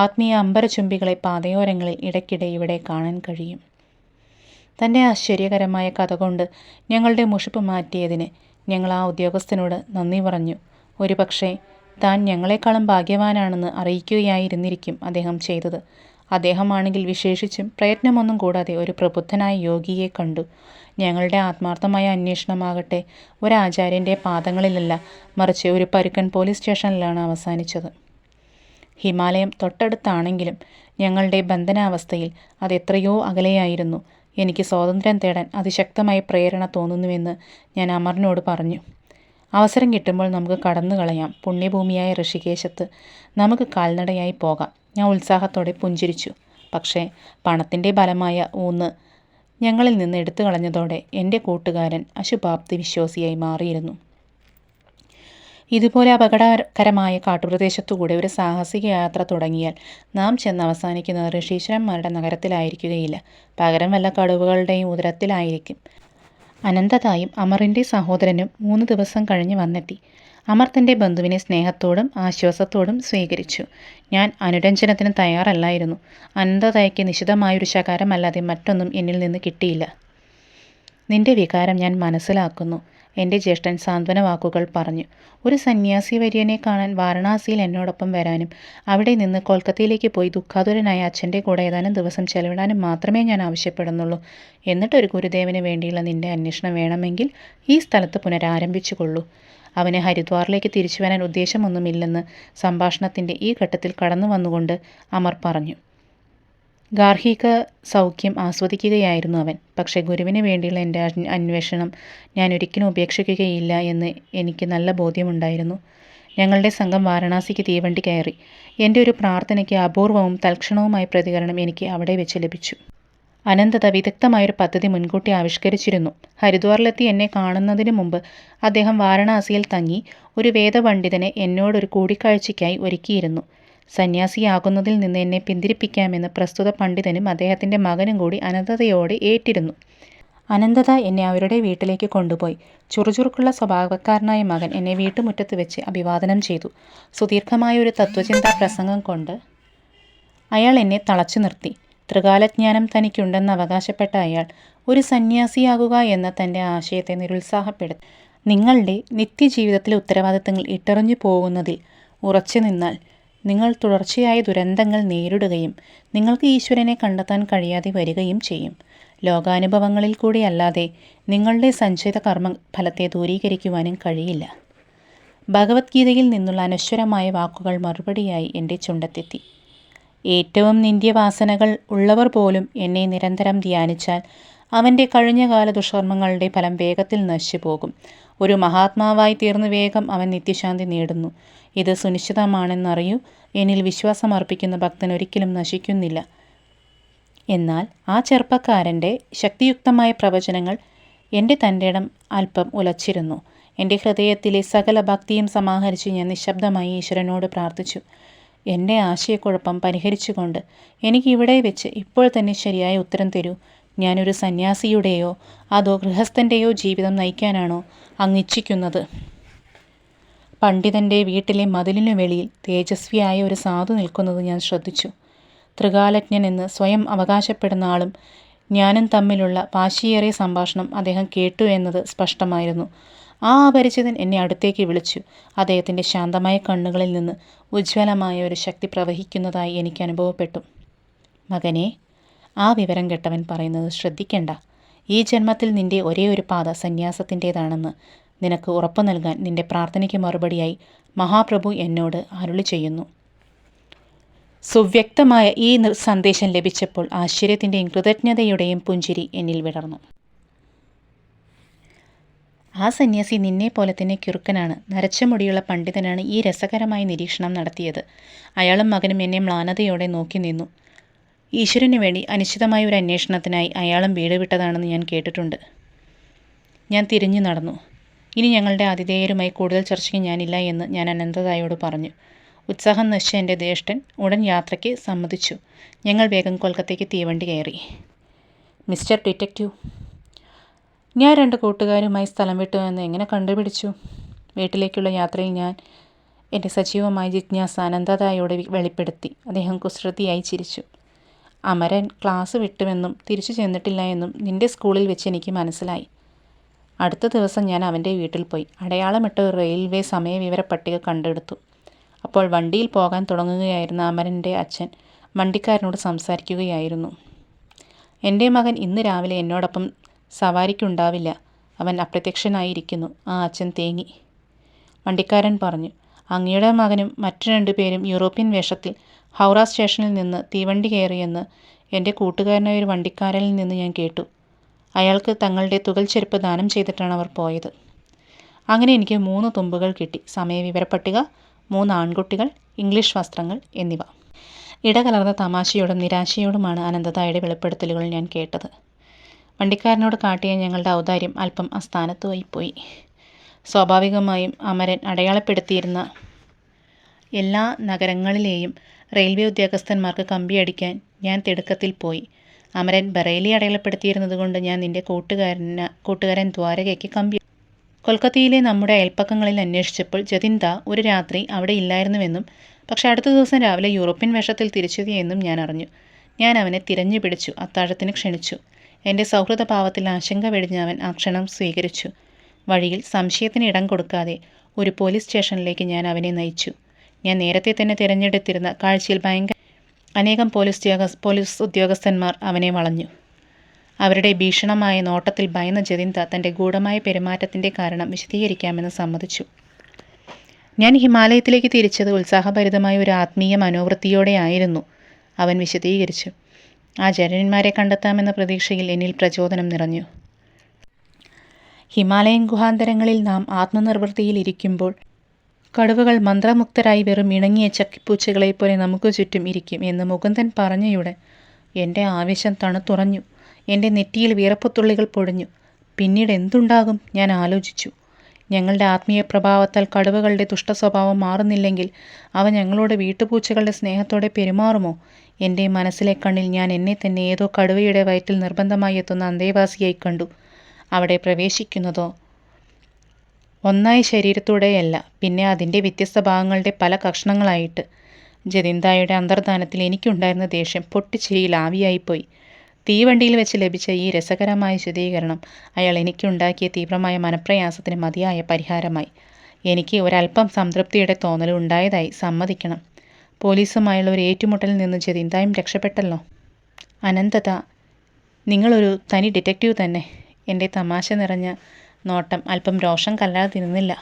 ആത്മീയ അമ്പരചുംബികളെ പാതയോരങ്ങളിൽ ഇടയ്ക്കിടെ ഇവിടെ കാണാൻ കഴിയും. തൻ്റെ ആശ്ചര്യകരമായ കഥ കൊണ്ട് ഞങ്ങളുടെ മുഷിപ്പ് മാറ്റിയതിന് ഞങ്ങൾ ആ ഉദ്യോഗസ്ഥനോട് നന്ദി പറഞ്ഞു. ഒരു പക്ഷേ താൻ ഞങ്ങളെക്കാളും ഭാഗ്യവാനാണെന്ന് അറിയിക്കുകയായിരുന്നിരിക്കും അദ്ദേഹം ചെയ്തത്. അദ്ദേഹമാണെങ്കിൽ വിശേഷിച്ചും പ്രയത്നമൊന്നും കൂടാതെ ഒരു പ്രബുദ്ധനായ യോഗിയെ കണ്ടു. ഞങ്ങളുടെ ആത്മാർത്ഥമായ അന്വേഷണമാകട്ടെ ഒരാചാര്യൻ്റെ പാദങ്ങളിലല്ല, മറിച്ച് ഒരു പരുക്കൻ പോലീസ് സ്റ്റേഷനിലാണ് അവസാനിച്ചത്. ഹിമാലയം തൊട്ടടുത്താണെങ്കിലും ഞങ്ങളുടെ ബന്ധനാവസ്ഥയിൽ അതെത്രയോ അകലെയായിരുന്നു. എനിക്ക് സ്വാതന്ത്ര്യം തേടാൻ അതിശക്തമായ പ്രേരണ തോന്നുന്നുവെന്ന് ഞാൻ അമറിനോട് പറഞ്ഞു. അവസരം കിട്ടുമ്പോൾ നമുക്ക് കടന്നു കളയാം. പുണ്യഭൂമിയായ ഋഷികേശത്ത് നമുക്ക് കാൽനടയായി പോകാം. ഞാൻ ഉത്സാഹത്തോടെ പുഞ്ചിരിച്ചു. പക്ഷേ പണത്തിൻ്റെ ബലമായ ഊന്ന് ഞങ്ങളിൽ നിന്ന് എടുത്തു കളഞ്ഞതോടെ എൻ്റെ കൂട്ടുകാരൻ അശുഭാപ്തി വിശ്വാസിയായി മാറിയിരുന്നു. ഇതുപോലെ അപകടകരമായ കാട്ടുപ്രദേശത്തുകൂടെ ഒരു സാഹസിക യാത്ര തുടങ്ങിയാൽ നാം ചെന്ന് അവസാനിക്കുന്നത് ഋഷീശ്വരന്മാരുടെ നഗരത്തിലായിരിക്കുകയില്ല, പകരം വല്ല കടുവകളുടെയും ഉദരത്തിലായിരിക്കും. അനന്തതായും അമറിൻ്റെ സഹോദരനും 3 ദിവസം കഴിഞ്ഞ് വന്നെത്തി. അമർ തൻ്റെ ബന്ധുവിനെ സ്നേഹത്തോടും ആശ്വാസത്തോടും സ്വീകരിച്ചു. ഞാൻ അനുരഞ്ജനത്തിന് തയ്യാറല്ലായിരുന്നു. അനന്തതായ്ക്ക് നിശിതമായൊരു ശകാരമല്ലാതെ മറ്റൊന്നും എന്നിൽ നിന്ന് കിട്ടിയില്ല. നിന്റെ വികാരം ഞാൻ മനസ്സിലാക്കുന്നു, എൻ്റെ ജ്യേഷ്ഠൻ സാന്ത്വന വാക്കുകൾ പറഞ്ഞു. ഒരു സന്യാസി വര്യനെ കാണാൻ വാരണാസിയിൽ എന്നോടൊപ്പം വരാനും അവിടെ നിന്ന് കൊൽക്കത്തയിലേക്ക് പോയി ദുഃഖാതുരനായ അച്ഛൻ്റെ കൂടെ ഏതാനും ദിവസം ചെലവിടാനും മാത്രമേ ഞാൻ ആവശ്യപ്പെടുന്നുള്ളൂ. എന്നിട്ടൊരു ഗുരുദേവന് വേണ്ടിയുള്ള നിന്റെ അന്വേഷണം വേണമെങ്കിൽ ഈ സ്ഥലത്ത് പുനരാരംഭിച്ചു കൊള്ളൂ. അവന് ഹരിദ്വാറിലേക്ക് തിരിച്ചു വരാൻ ഉദ്ദേശമൊന്നുമില്ലെന്ന് സംഭാഷണത്തിൻ്റെ ഈ ഘട്ടത്തിൽ കടന്നു വന്നുകൊണ്ട് അമർ പറഞ്ഞു. ഗാർഹിക സൗഖ്യം ആസ്വദിക്കുകയായിരുന്നു അവൻ. പക്ഷേ ഗുരുവിന് വേണ്ടിയുള്ള എൻ്റെ അന്വേഷണം ഞാൻ ഒരിക്കലും ഉപേക്ഷിക്കുകയില്ല എന്ന് എനിക്ക് നല്ല ബോധ്യമുണ്ടായിരുന്നു. ഞങ്ങളുടെ സംഘം വാരണാസിക്ക് തീവണ്ടി കയറി. എൻ്റെ ഒരു പ്രാർത്ഥനയ്ക്ക് അപൂർവവും തൽക്ഷണവുമായ പ്രതികരണം എനിക്ക് അവിടെ വെച്ച് ലഭിച്ചു. അനന്തത വിദഗ്ധമായൊരു പദ്ധതി മുൻകൂട്ടി ആവിഷ്കരിച്ചിരുന്നു. ഹരിദ്വാറിലെത്തി എന്നെ കാണുന്നതിന് മുമ്പ് അദ്ദേഹം വാരണാസിയിൽ തങ്ങി ഒരു വേദപണ്ഡിതനെ എന്നോടൊരു കൂടിക്കാഴ്ചയ്ക്കായി ഒരുക്കിയിരുന്നു. സന്യാസിയാകുന്നതിൽ നിന്ന് എന്നെ പിന്തിരിപ്പിക്കാമെന്ന് പ്രസ്തുത പണ്ഡിതനും അദ്ദേഹത്തിൻ്റെ മകനും കൂടി അനന്തതയോടെ ഏറ്റിരുന്നു. അനന്തത എന്നെ അവരുടെ വീട്ടിലേക്ക് കൊണ്ടുപോയി. ചുറുചുറുക്കുള്ള സ്വഭാവക്കാരനായ മകൻ എന്നെ വീട്ടുമുറ്റത്ത് വെച്ച് അഭിവാദനം ചെയ്തു. സുദീർഘമായ ഒരു തത്വചിന്താ പ്രസംഗം കൊണ്ട് അയാൾ എന്നെ തളച്ചു നിർത്തി. ത്രികാലജ്ഞാനം തനിക്കുണ്ടെന്ന് അവകാശപ്പെട്ട അയാൾ ഒരു സന്യാസിയാകുക എന്ന തൻ്റെ ആശയത്തെ നിരുത്സാഹപ്പെടുത്തി. നിങ്ങളുടെ നിത്യജീവിതത്തിലെ ഉത്തരവാദിത്തങ്ങൾ ഇട്ടെറിഞ്ഞു പോകുന്നതിൽ ഉറച്ചു നിന്നാൽ നിങ്ങൾ തുടർച്ചയായ ദുരന്തങ്ങൾ നേരിടുകയും നിങ്ങൾക്ക് ഈശ്വരനെ കണ്ടെത്താൻ കഴിയാതെ വരികയും ചെയ്യും. ലോകാനുഭവങ്ങളിൽ കൂടിയല്ലാതെ നിങ്ങളുടെ സഞ്ചിത കർമ്മ ഫലത്തെ ദൂരീകരിക്കുവാനും കഴിയില്ല. ഭഗവത്ഗീതയിൽ നിന്നുള്ള അനശ്വരമായ വാക്കുകൾ മറുപടിയായി എൻ്റെ ചുണ്ടത്തെത്തി. ഏറ്റവും നിന്ദ്യവാസനകൾ ഉള്ളവർ പോലും എന്നെ നിരന്തരം ധ്യാനിച്ചാൽ അവൻ്റെ കഴിഞ്ഞകാല ദുഷ്കർമ്മങ്ങളുടെ ഫലം വേഗത്തിൽ നശിച്ചു പോകും. ഒരു മഹാത്മാവായി തീർന്ന് വേഗം അവൻ നിത്യശാന്തി നേടുന്നു. ഇത് സുനിശ്ചിതമാണെന്നറിയൂ. എന്നിൽ വിശ്വാസമർപ്പിക്കുന്ന ഭക്തൻ ഒരിക്കലും നശിക്കുന്നില്ല. എന്നാൽ ആ ചെറുപ്പക്കാരൻ്റെ ശക്തിയുക്തമായ പ്രവചനങ്ങൾ എൻ്റെ തൻ്റെടം അല്പം ഉലച്ചിരുന്നു. എൻ്റെ ഹൃദയത്തിലെ സകല ഭക്തിയും സമാഹരിച്ച് ഞാൻ നിശബ്ദമായി ഈശ്വരനോട് പ്രാർത്ഥിച്ചു. എൻ്റെ ആശയക്കുഴപ്പം പരിഹരിച്ചുകൊണ്ട് എനിക്ക് ഇവിടെ വെച്ച് ഇപ്പോൾ തന്നെ ശരിയായ ഉത്തരം തരൂ. ഞാനൊരു സന്യാസിയുടെയോ അതോ ഗൃഹസ്ഥൻ്റെയോ ജീവിതം നയിക്കാനാണോ അങ്ങിച്ഛിക്കുന്നത്? പണ്ഡിതൻ്റെ വീട്ടിലെ മതിലിനു വെളിയിൽ തേജസ്വിയായ ഒരു സാധു നിൽക്കുന്നത് ഞാൻ ശ്രദ്ധിച്ചു. ത്രികാലജ്ഞൻ എന്ന് സ്വയം അവകാശപ്പെടുന്ന ആളും ഞാനും തമ്മിലുള്ള വാശിയേറിയ സംഭാഷണം അദ്ദേഹം കേട്ടു എന്നത് സ്പഷ്ടമായിരുന്നു. ആ അപരിചിതൻ എന്നെ അടുത്തേക്ക് വിളിച്ചു. അദ്ദേഹത്തിൻ്റെ ശാന്തമായ കണ്ണുകളിൽ നിന്ന് ഉജ്ജ്വലമായ ഒരു ശക്തി പ്രവഹിക്കുന്നതായി എനിക്ക് അനുഭവപ്പെട്ടു. മകനെ, ആ വിവരം കേട്ടവൻ പറയുന്നത് ശ്രദ്ധിക്കേണ്ട. ഈ ജന്മത്തിൽ നിൻ്റെ ഒരേ ഒരു പാത സന്യാസത്തിൻ്റേതാണെന്ന് നിനക്ക് ഉറപ്പു നൽകാൻ നിൻ്റെ പ്രാർത്ഥനയ്ക്ക് മറുപടിയായി മഹാപ്രഭു എന്നോട് അരുളി ചെയ്യുന്നു. സുവ്യക്തമായ ഈ സന്ദേശം ലഭിച്ചപ്പോൾ ആശ്ചര്യത്തിൻ്റെയും കൃതജ്ഞതയുടെയും പുഞ്ചിരി എന്നിൽ വിടർന്നു. ആ സന്യാസി നിന്നെപ്പോലെ തന്നെ കിറുക്കനാണ്. നരച്ച മുടിയുള്ള പണ്ഡിതനാണ് ഈ രസകരമായ നിരീക്ഷണം നടത്തിയത്. അയാളും മകനും എന്നെ മ്ലാനതയോടെ നോക്കി നിന്നു. ഈശ്വരന് വേണ്ടി അനിശ്ചിതമായ ഒരു അന്വേഷണത്തിനായി അയാളും വീട് വിട്ടതാണെന്ന് ഞാൻ കേട്ടിട്ടുണ്ട്. ഞാൻ തിരിഞ്ഞു നടന്നു. ഇനി ഞങ്ങളുടെ ആതിഥേയരുമായി കൂടുതൽ ചർച്ചയ്ക്ക് ഞാനില്ല എന്ന് ഞാൻ അനന്തതായോട് പറഞ്ഞു. ഉത്സാഹം നശിച്ച എൻ്റെ ജ്യേഷ്ഠൻ ഉടൻ യാത്രയ്ക്ക് സമ്മതിച്ചു. ഞങ്ങൾ വേഗം കൊൽക്കത്തയ്ക്ക് തീവണ്ടി കയറി. മിസ്റ്റർ ഡിറ്റക്റ്റീവ്, ഞാൻ 2 കൂട്ടുകാരുമായി സ്ഥലം വിട്ടു എന്ന് എങ്ങനെ കണ്ടുപിടിച്ചു? വീട്ടിലേക്കുള്ള യാത്രയിൽ ഞാൻ എൻ്റെ സജീവമായ ജിജ്ഞാസ അനന്തതായോട് വെളിപ്പെടുത്തി. അദ്ദേഹം കുസൃതിയായി ചിരിച്ചു. അമരൻ ക്ലാസ് വിട്ടുവെന്നും തിരിച്ചു ചെന്നിട്ടില്ല എന്നും നിൻ്റെ സ്കൂളിൽ വെച്ച് എനിക്ക് മനസ്സിലായി. അടുത്ത ദിവസം ഞാൻ അവൻ്റെ വീട്ടിൽ പോയി അടയാളമിട്ട ഒരു റെയിൽവേ സമയവിവര പട്ടിക കണ്ടെടുത്തു. അപ്പോൾ വണ്ടിയിൽ പോകാൻ തുടങ്ങുകയായിരുന്ന അമരൻ്റെ അച്ഛൻ വണ്ടിക്കാരനോട് സംസാരിക്കുകയായിരുന്നു. എൻ്റെ മകൻ ഇന്ന് രാവിലെ എന്നോടൊപ്പം സവാരിക്കുണ്ടാവില്ല. അവൻ അപ്രത്യക്ഷനായിരിക്കുന്നു. ആ അച്ഛൻ തേങ്ങി. വണ്ടിക്കാരൻ പറഞ്ഞു, അങ്ങയുടെ മകനും മറ്റു 2 പേരും യൂറോപ്യൻ വേഷത്തിൽ ഹൗറ സ്റ്റേഷനിൽ നിന്ന് തീവണ്ടി കയറിയെന്ന് എൻ്റെ കൂട്ടുകാരനായ ഒരു വണ്ടിക്കാരനിൽ നിന്ന് ഞാൻ കേട്ടു. അയാൾക്ക് തങ്ങളുടെ തുകൽ ചെരുപ്പ് ദാനം ചെയ്തിട്ടാണ് അവർ പോയത്. അങ്ങനെ എനിക്ക് 3 തുമ്പുകൾ കിട്ടി. സമയവിവരപ്പട്ടിക, 3 ആൺകുട്ടികൾ, ഇംഗ്ലീഷ് വസ്ത്രങ്ങൾ എന്നിവ. ഇടകലർന്ന തമാശയോടും നിരാശയോടുമാണ് അനന്തതായുടെ വെളിപ്പെടുത്തലുകൾ ഞാൻ കേട്ടത്. വണ്ടിക്കാരനോട് കാട്ടിയ ഞങ്ങളുടെ ഔദാര്യം അല്പം അസ്ഥാനത്തുപോയി. സ്വാഭാവികമായും അമരൻ അടയാളപ്പെടുത്തിയിരുന്ന എല്ലാ നഗരങ്ങളിലെയും റെയിൽവേ ഉദ്യോഗസ്ഥന്മാർക്ക് കമ്പിയടിക്കാൻ ഞാൻ തിടുക്കത്തിൽ പോയി. അമരൻ ബറേലി അടയാളപ്പെടുത്തിയിരുന്നത് കൊണ്ട് ഞാൻ നിൻ്റെ കൂട്ടുകാരൻ ദ്വാരകയ്ക്ക് കമ്പി. കൊൽക്കത്തയിലെ നമ്മുടെ അയൽപ്പക്കങ്ങളിൽ അന്വേഷിച്ചപ്പോൾ ജതിൻദ ഒരു രാത്രി അവിടെ ഇല്ലായിരുന്നുവെന്നും പക്ഷെ അടുത്ത ദിവസം രാവിലെ യൂറോപ്യൻ വേഷത്തിൽ തിരിച്ചെത്തിയെന്നും ഞാൻ അറിഞ്ഞു. ഞാൻ അവനെ തിരഞ്ഞു പിടിച്ചു അത്താഴത്തിന് ക്ഷണിച്ചു. എൻ്റെ സൗഹൃദഭാവത്തിൽ ആശങ്ക വെടിഞ്ഞ അവൻ ആ ക്ഷണം സ്വീകരിച്ചു. വഴിയിൽ സംശയത്തിന് ഇടം കൊടുക്കാതെ ഒരു പോലീസ് സ്റ്റേഷനിലേക്ക് ഞാൻ അവനെ നയിച്ചു. ഞാൻ നേരത്തെ തന്നെ തിരഞ്ഞെടുത്തിരുന്ന കാഴ്ചയിൽ അനേകം പോലീസ് ഉദ്യോഗസ്ഥന്മാർ അവനെ വളഞ്ഞു. അവരുടെ ഭീഷണമായ നോട്ടത്തിൽ ഭയന്ന ജതിൻദ തൻ്റെ ഗൂഢമായ പെരുമാറ്റത്തിൻ്റെ കാരണം വിശദീകരിക്കാമെന്ന് സമ്മതിച്ചു. ഞാൻ ഹിമാലയത്തിലേക്ക് തിരിച്ചത് ഉത്സാഹഭരിതമായ ഒരു ആത്മീയ മനോവൃത്തിയോടെ ആയിരുന്നു, അവൻ വിശദീകരിച്ചു. ആ ജനന്മാരെ കണ്ടെത്താമെന്ന പ്രതീക്ഷയിൽ എന്നിൽ പ്രചോദനം നിറഞ്ഞു. ഹിമാലയൻ ഗുഹാന്തരങ്ങളിൽ നാം ആത്മനിർവൃത്തിയിൽ ഇരിക്കുമ്പോൾ കടുവകൾ മന്ത്രമുക്തരായി വെറും ഇണങ്ങിയ ചക്കിപ്പൂച്ചകളെപ്പോലെ നമുക്ക് ചുറ്റും ഇരിക്കും എന്ന് മുകുന്ദൻ പറഞ്ഞയുടൻ എൻ്റെ ആവേശം തണുത്തുറഞ്ഞു. എൻ്റെ നെറ്റിയിൽ വിയർപ്പുത്തുള്ളികൾ പൊടിഞ്ഞു. പിന്നീട് എന്തുണ്ടാകും ഞാൻ ആലോചിച്ചു. ഞങ്ങളുടെ ആത്മീയ പ്രഭാവത്താൽ കടുവകളുടെ ദുഷ്ടസ്വഭാവം മാറുന്നില്ലെങ്കിൽ അവ ഞങ്ങളോട് വീട്ടുപൂച്ചകളുടെ സ്നേഹത്തോടെ പെരുമാറുമോ? എൻ്റെ മനസ്സിലെ കണ്ണിൽ ഞാൻ എന്നെ തന്നെ ഏതോ കടുവയുടെ വയറ്റിൽ നിർബന്ധമായി എത്തുന്ന അന്തേവാസിയായി കണ്ടു. അവിടെ പ്രവേശിക്കുന്നതോ ഒന്നായ ശരീരത്തോടെയല്ല, പിന്നെ അതിൻ്റെ വ്യത്യസ്ത ഭാഗങ്ങളുടെ പല കഷ്ണങ്ങളായിട്ട്. ജതിന്തായുടെ അന്തർധാനത്തിൽ എനിക്കുണ്ടായിരുന്ന ദേഷ്യം പൊട്ടിച്ചിരിയിൽ ആവിയായിപ്പോയി. തീവണ്ടിയിൽ വെച്ച് ലഭിച്ച ഈ രസകരമായ വിശദീകരണം അയാൾ എനിക്കുണ്ടാക്കിയ തീവ്രമായ മനപ്രയാസത്തിന് മതിയായ പരിഹാരമായി. എനിക്ക് ഒരല്പം സംതൃപ്തിയുടെ തോന്നലുണ്ടായതായി സമ്മതിക്കണം. പോലീസുമായുള്ള ഒരു ഏറ്റുമുട്ടലിൽ നിന്ന് ജതിന്തായും രക്ഷപ്പെട്ടല്ലോ. അനന്തത, നിങ്ങളൊരു തനി ഡിറ്റക്റ്റീവ് തന്നെ. എൻ്റെ തമാശ നിറഞ്ഞ നോട്ടം അല്പം രോഷം കല്ലാതിരുന്നില്ല.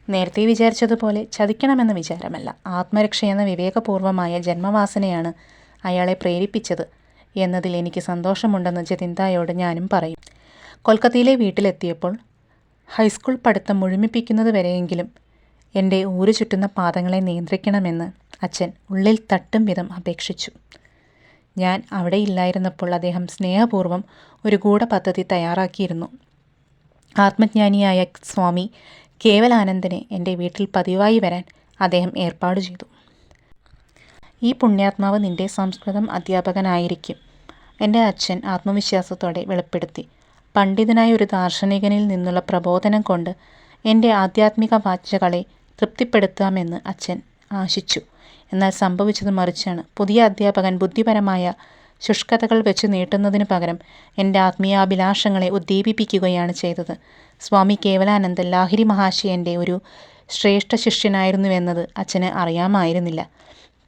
നേരത്തെ വിചാരിച്ചതുപോലെ ചതിക്കണമെന്ന വിചാരമല്ല, ആത്മരക്ഷയെന്ന വിവേകപൂർവമായ ജന്മവാസനയാണ് അയാളെ പ്രേരിപ്പിച്ചത് എന്നതിൽ എനിക്ക് സന്തോഷമുണ്ടെന്ന് ജതിന്തായോട് ഞാനും പറയും. കൊൽക്കത്തയിലെ വീട്ടിലെത്തിയപ്പോൾ ഹൈസ്കൂൾ പഠിത്തം മുഴുമിപ്പിക്കുന്നത് വരെയെങ്കിലും എൻ്റെ ഊരു ചുറ്റുന്ന പാദങ്ങളെ നിയന്ത്രിക്കണമെന്ന് അച്ഛൻ ഉള്ളിൽ തട്ടും വിധം അപേക്ഷിച്ചു. ഞാൻ അവിടെ ഇല്ലായിരുന്നപ്പോൾ അദ്ദേഹം സ്നേഹപൂർവ്വം ഒരു ഗൂഢപദ്ധതി തയ്യാറാക്കിയിരുന്നു. ആത്മജ്ഞാനിയായ സ്വാമി കേവലാനന്ദനെ എൻ്റെ വീട്ടിൽ പതിവായി വരാൻ അദ്ദേഹം ഏർപ്പാട് ചെയ്തു. ഈ പുണ്യാത്മാവ് നിന്റെ സംസ്കൃതം അധ്യാപകനായിരിക്കും, എൻ്റെ അച്ഛൻ ആത്മവിശ്വാസത്തോടെ വെളിപ്പെടുത്തി. പണ്ഡിതനായ ഒരു ദാർശനികനിൽ നിന്നുള്ള പ്രബോധനം കൊണ്ട് എൻ്റെ ആധ്യാത്മിക വാഞ്ഛകളെ തൃപ്തിപ്പെടുത്താമെന്ന് അച്ഛൻ ആശിച്ചു. എന്നാൽ സംഭവിച്ചത് മറിച്ചാണ്. പുതിയ അധ്യാപകൻ ബുദ്ധിപരമായ ശുഷ്കതകൾ വെച്ച് നീട്ടുന്നതിന് പകരം എൻ്റെ ആത്മീയാഭിലാഷങ്ങളെ ഉദ്ദീപിപ്പിക്കുകയാണ് ചെയ്തത്. സ്വാമി കേവലാനന്ദൻ ലാഹിരി മഹാശയൻ്റെ ഒരു ശ്രേഷ്ഠ ശിഷ്യനായിരുന്നുവെന്നത് അച്ഛന് അറിയാമായിരുന്നില്ല.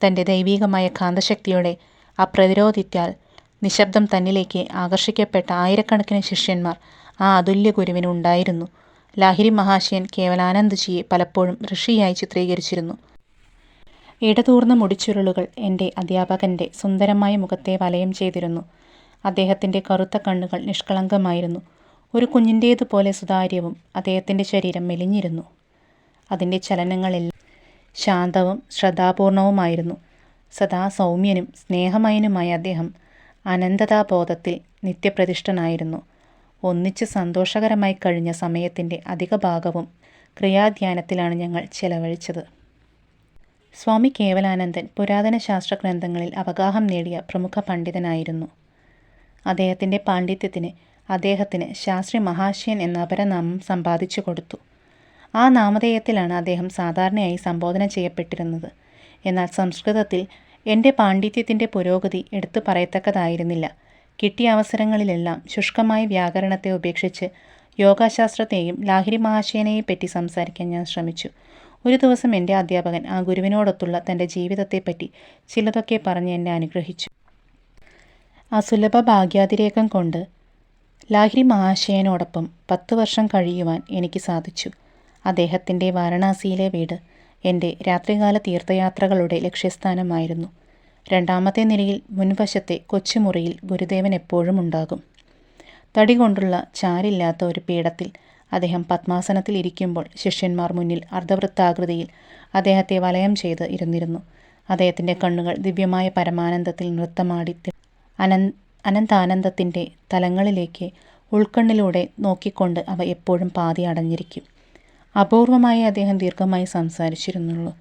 തൻ്റെ ദൈവീകമായ കാന്തശക്തിയുടെ അപ്രതിരോധിത്താൽ നിശബ്ദം തന്നിലേക്ക് ആകർഷിക്കപ്പെട്ട ആയിരക്കണക്കിന് ശിഷ്യന്മാർ ആ അതുല്യ ഗുരുവിന് ഉണ്ടായിരുന്നു. ലാഹിരി മഹാശയൻ കേവലാനന്ദജിയെ പലപ്പോഴും ഋഷിയായി ചിത്രീകരിച്ചിരുന്നു. ഇടതൂർന്ന മുടിച്ചുരുളുകൾ എൻ്റെ അധ്യാപകൻ്റെ സുന്ദരമായ മുഖത്തെ വലയം ചെയ്തിരുന്നു. അദ്ദേഹത്തിൻ്റെ കറുത്ത കണ്ണുകൾ നിഷ്കളങ്കമായിരുന്നു. ഒരു കുഞ്ഞിൻ്റേതുപോലെ സുതാര്യവും അദ്ദേഹത്തിൻ്റെ ശരീരം മെലിഞ്ഞിരുന്നു. അതിൻ്റെ ചലനങ്ങളെല്ലാം ശാന്തവും ശ്രദ്ധാപൂർണവുമായിരുന്നു. സദാ സൗമ്യനും സ്നേഹമയനുമായ അദ്ദേഹം അനന്തതാബോധത്തിൽ നിത്യപ്രതിഷ്ഠനായിരുന്നു. ഒന്നിച്ച് സന്തോഷകരമായി കഴിഞ്ഞ സമയത്തിൻ്റെ അധിക ഭാഗവും ക്രിയാധ്യാനത്തിലാണ് ഞങ്ങൾ ചെലവഴിച്ചത്. സ്വാമി കേവലാനന്ദൻ പുരാതന ശാസ്ത്ര ഗ്രന്ഥങ്ങളിൽ അവഗാഹം നേടിയ പ്രമുഖ പണ്ഡിതനായിരുന്നു. അദ്ദേഹത്തിൻ്റെ പാണ്ഡിത്യത്തിന് അദ്ദേഹത്തിന് ശാസ്ത്രി മഹാശയൻ എന്ന അപരനാമം സമ്പാദിച്ചു കൊടുത്തു. ആ നാമധേയത്തിലാണ് അദ്ദേഹം സാധാരണയായി സംബോധന ചെയ്യപ്പെട്ടിരുന്നത്. എന്നാൽ സംസ്കൃതത്തിൽ എൻ്റെ പാണ്ഡിത്യത്തിൻ്റെ പുരോഗതി എടുത്തു പറയത്തക്കതായിരുന്നില്ല. കിട്ടിയ അവസരങ്ങളിലെല്ലാം ശുഷ്കമായ വ്യാകരണത്തെ ഉപേക്ഷിച്ച് യോഗാശാസ്ത്രത്തെയും ലാഹിരി മഹാശയനെയെപ്പറ്റി സംസാരിക്കാൻ ഞാൻ ശ്രമിച്ചു. ഒരു ദിവസം എൻ്റെ അധ്യാപകൻ ആ ഗുരുവിനോടൊത്തുള്ള തൻ്റെ ജീവിതത്തെപ്പറ്റി ചിലതൊക്കെ പറഞ്ഞ് എന്നെ അനുഗ്രഹിച്ചു. അസുലഭ ഭാഗ്യാതിരേകം കൊണ്ട് ലാഹിരി മഹാശയനോടൊപ്പം 10 വർഷം കഴിയുവാൻ എനിക്ക് സാധിച്ചു. അദ്ദേഹത്തിൻ്റെ വാരണാസിയിലെ വീട് എൻ്റെ രാത്രികാല തീർത്ഥയാത്രകളുടെ ലക്ഷ്യസ്ഥാനമായിരുന്നു. രണ്ടാമത്തെ നിലയിൽ മുൻവശത്തെ കൊച്ചുമുറിയിൽ ഗുരുദേവൻ എപ്പോഴും ഉണ്ടാകും. തടി കൊണ്ടുള്ള ചാരില്ലാത്ത ഒരു പീഠത്തിൽ അദ്ദേഹം പത്മാസനത്തിൽ ഇരിക്കുമ്പോൾ ശിഷ്യന്മാർ മുന്നിൽ അർദ്ധവൃത്താകൃതിയിൽ അദ്ദേഹത്തെ വലയം ചെയ്ത് ഇരുന്നിരുന്നു. അദ്ദേഹത്തിൻ്റെ കണ്ണുകൾ ദിവ്യമായ പരമാനന്ദത്തിൽ നൃത്തമാടി അനന്താനന്ദത്തിൻ്റെ തലങ്ങളിലേക്ക് ഉൾക്കണ്ണിലൂടെ നോക്കിക്കൊണ്ട് അവ എപ്പോഴും പാതി അടഞ്ഞിരിക്കും. അപൂർവമായി അദ്ദേഹം ദീർഘമായി സംസാരിച്ചിരുന്നുള്ളൂ.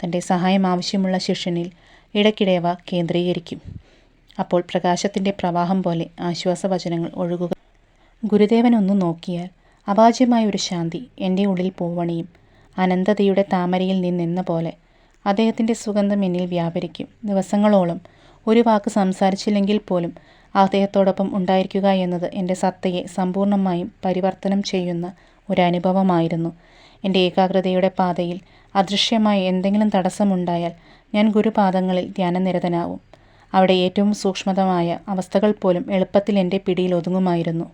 തൻ്റെ സഹായം ആവശ്യമുള്ള ശിഷ്യനിൽ ഇടയ്ക്കിടെ അവ കേന്ദ്രീകരിക്കും. അപ്പോൾ പ്രകാശത്തിൻ്റെ പ്രവാഹം പോലെ ആശ്വാസവചനങ്ങൾ ഒഴുകുക. ഗുരുദേവൻ ഒന്ന് നോക്കിയാൽ അവാച്യമായ ഒരു ശാന്തി എൻ്റെ ഉള്ളിൽ പൂവണിയും. അനന്തതയുടെ താമരയിൽ നിന്നെന്ന പോലെ അദ്ദേഹത്തിൻ്റെ സുഗന്ധം എന്നിൽ വ്യാപരിക്കും. ദിവസങ്ങളോളം ഒരു വാക്ക് സംസാരിച്ചില്ലെങ്കിൽ പോലും അദ്ദേഹത്തോടൊപ്പം ഉണ്ടായിരിക്കുക എന്നത് എൻ്റെ സത്തയെ സമ്പൂർണ്ണമായും പരിവർത്തനം ചെയ്യുന്ന ഒരനുഭവമായിരുന്നു. എൻ്റെ ഏകാഗ്രതയുടെ പാതയിൽ അദൃശ്യമായ എന്തെങ്കിലും തടസ്സമുണ്ടായാൽ ഞാൻ ഗുരുപാദങ്ങളിൽ ധ്യാനനിരതനാവും. അവിടെ ഏറ്റവും സൂക്ഷ്മതമായ അവസ്ഥകൾ പോലും എളുപ്പത്തിൽ എൻ്റെ പിടിയിൽ ഒതുങ്ങുമായിരുന്നു.